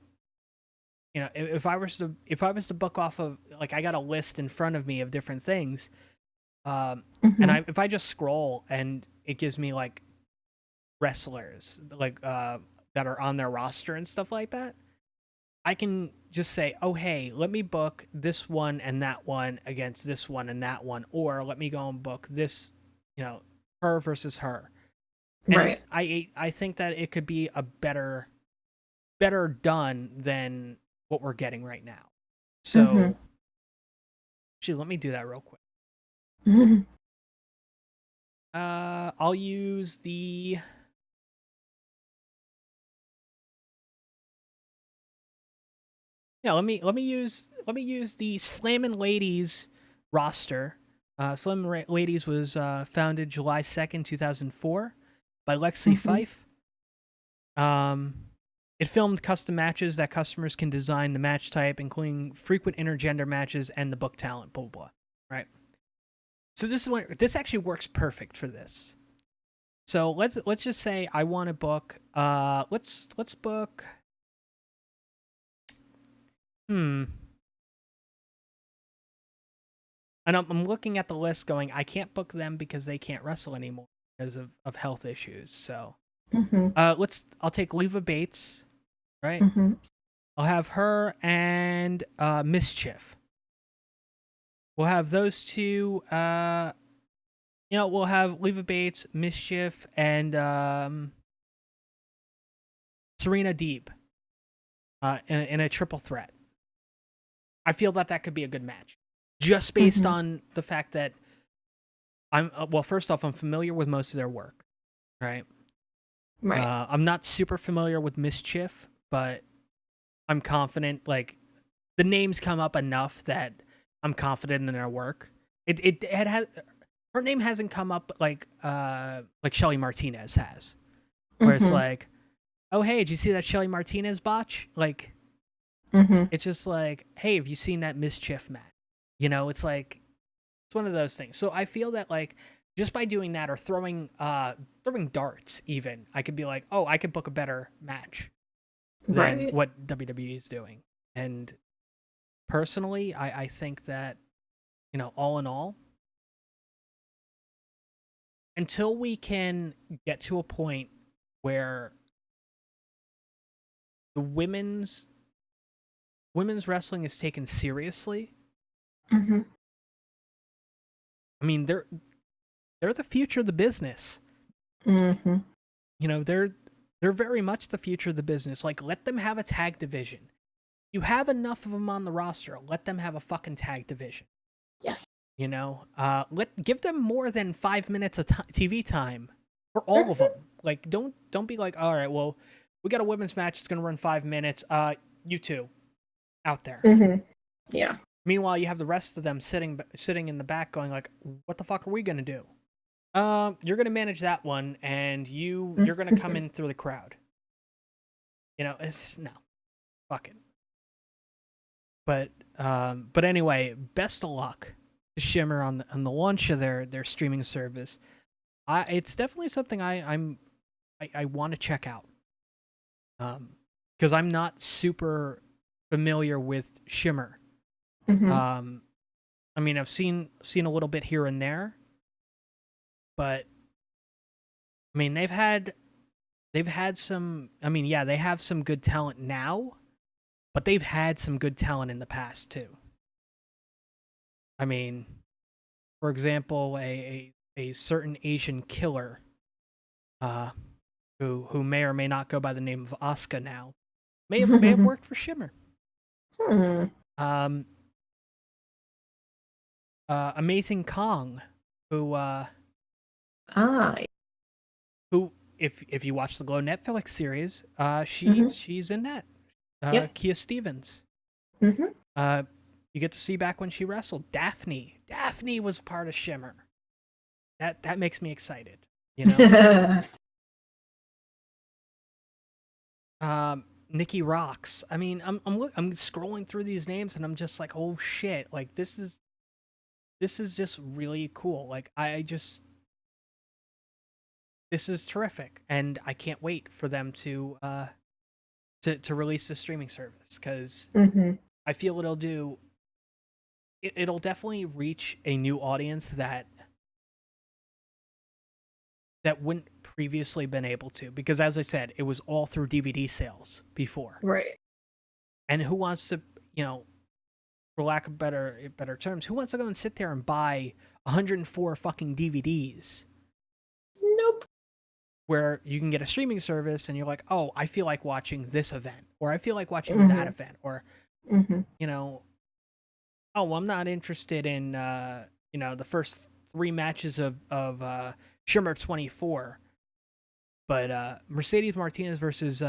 if I was to book off of, like, I got a list in front of me of different things, and if I just scroll and it gives me like wrestlers like that are on their roster and stuff like that, I can just say, oh, hey, let me book this one and that one against this one and that one, or let me go and book this, her versus her. And right. I think that it could be a better done than what we're getting right now. So, actually, let me do that real quick. I'll use the. Yeah, let me use the Slammin' Ladies roster. Slammin' Ladies was founded July 2nd, 2004 by Lexi Fife. It filmed custom matches that customers can design the match type, including frequent intergender matches and the book talent, blah, blah, blah. Right? So this actually works perfect for this. So let's just say I want to book let's book And I'm looking at the list going, I can't book them because they can't wrestle anymore because of health issues. So I'll take Leva Bates, right? I'll have her and Mischief. We'll have those two. We'll have Leva Bates, Mischief, and Serena Deeb in a triple threat. I feel that could be a good match, just based on the fact that first off, I'm familiar with most of their work, right? Right. I'm not super familiar with Mischief, but I'm confident. Like, the names come up enough that I'm confident in their work. It has her name hasn't come up like Shelly Martinez has, where it's like, oh, hey, did you see that Shelly Martinez botch? Like, it's just like, hey, have you seen that Mischief match? It's like, it's one of those things. So I feel that, like, just by doing that, or throwing darts even, I could be like, oh, I could book a better match than what WWE is doing. And personally, I think that, all in all, until we can get to a point where the women's wrestling is taken seriously, I mean, they're the future of the business. They're very much the future of the business. Like, let them have a tag division. You have enough of them on the roster. Let them have a fucking tag division. Yes. Give them more than 5 minutes of TV time for all of them. Like, don't be like, all right, well, we got a women's match. It's gonna run 5 minutes. You two out there. Yeah. Meanwhile, you have the rest of them sitting in the back, going like, what the fuck are we gonna do? You're gonna manage that one, and you're gonna come in through the crowd. It's no, fuck it. But anyway, best of luck to Shimmer on the launch of their streaming service. It's definitely something I want to check out. Because I'm not super familiar with Shimmer. Mm-hmm. I mean, I've seen a little bit here and there, but I mean, they've had some. I mean, yeah, they have some good talent now, but they've had some good talent in the past too. I mean, for example, a certain Asian killer, who may or may not go by the name of Asuka now, may have worked for Shimmer. Amazing Kong, who if you watch the Glow Netflix series, she's in that. Yep. Kia Stevens. Mm-hmm. You get to see back when she wrestled. Daphne was part of Shimmer. That makes me excited. Nikki Rocks. I mean, I'm scrolling through these names and I'm just like, oh shit! Like this is just really cool. Like this is terrific, and I can't wait for them to release the streaming service, because I feel it'll definitely reach a new audience that wouldn't previously been able to, because as I said, it was all through DVD sales before. Right. And who wants to, for lack of better terms, who wants to go and sit there and buy 104 fucking DVDs? Nope. Where you can get a streaming service and you're like, oh, I feel like watching this event, or I feel like watching that event, or oh, well, I'm not interested in the first 3 matches of Shimmer 24, but Mercedes Martinez versus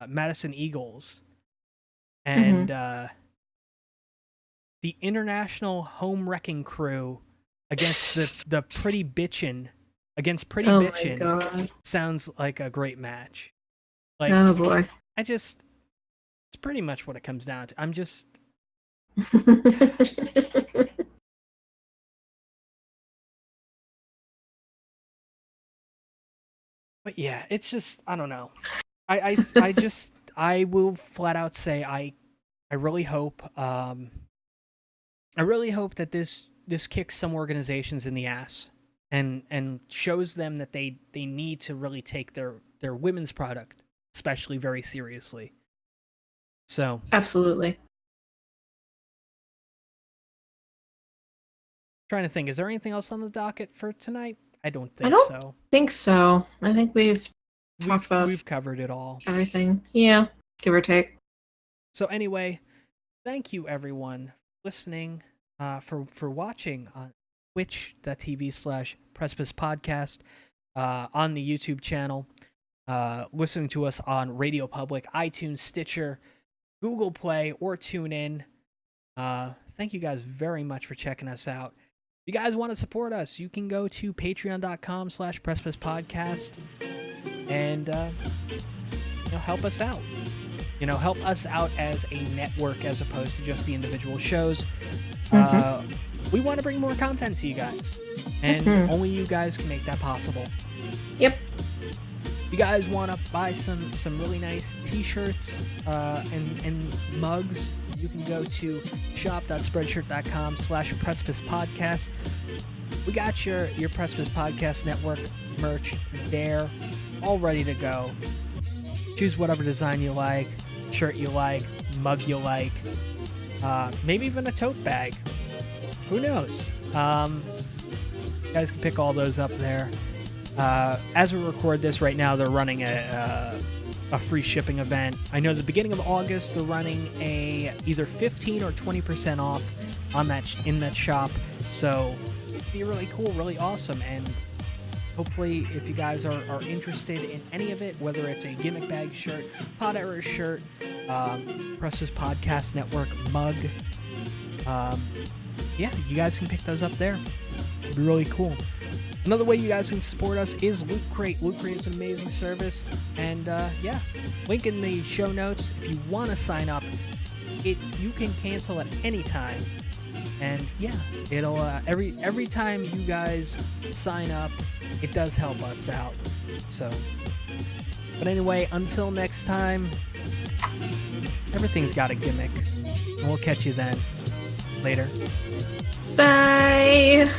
Madison Eagles, and the International Home Wrecking Crew against the Pretty Bitchin'. Against Pretty Bitchin' sounds like a great match. Like, oh boy. it's pretty much what it comes down to. I'm just but yeah, it's just, I don't know. I will flat out say I really hope that this kicks some organizations in the ass and shows them that they need to really take their women's product especially very seriously. So absolutely. Trying to think, is there anything else on the docket for tonight? I don't think so. Think so. I think we've covered it all. Everything. Yeah, give or take. So anyway, thank you everyone listening, for watching on twitch.tv/Precipice Podcast, on the YouTube channel, listening to us on Radio Public, iTunes, Stitcher, Google Play, or TuneIn. Thank you guys very much for checking us out. If you guys want to support us, you can go to patreon.com/Precipice Podcast and help us out. Help us out as a network as opposed to just the individual shows. We want to bring more content to you guys, and only you guys can make that possible. Yep. If you guys want to buy some really nice t-shirts and mugs, you can go to shop.spreadshirt.com/Precipice Podcast. We got your Precipice Podcast Network merch there, all ready to go. Choose whatever design you like, shirt you like, mug you like, maybe even a tote bag. Who knows? You guys can pick all those up there. As we record this right now, they're running a free shipping event. I know at the beginning of August they're running either 15 or 20% off on in that shop. So it'd be really cool, really awesome, and hopefully if you guys are interested in any of it, whether it's a Gimmick Bag shirt, ToddEvf shirt, Precipice Podcast Network mug, yeah, you guys can pick those up there. It'd be really cool. Another way you guys can support us is Loot Crate. Loot Crate is an amazing service, and yeah, link in the show notes. If you want to sign up, you can cancel at any time, and yeah, it'll every time you guys sign up, it does help us out. So, but anyway, until next time, everything's got a gimmick, and we'll catch you then. Later. Bye.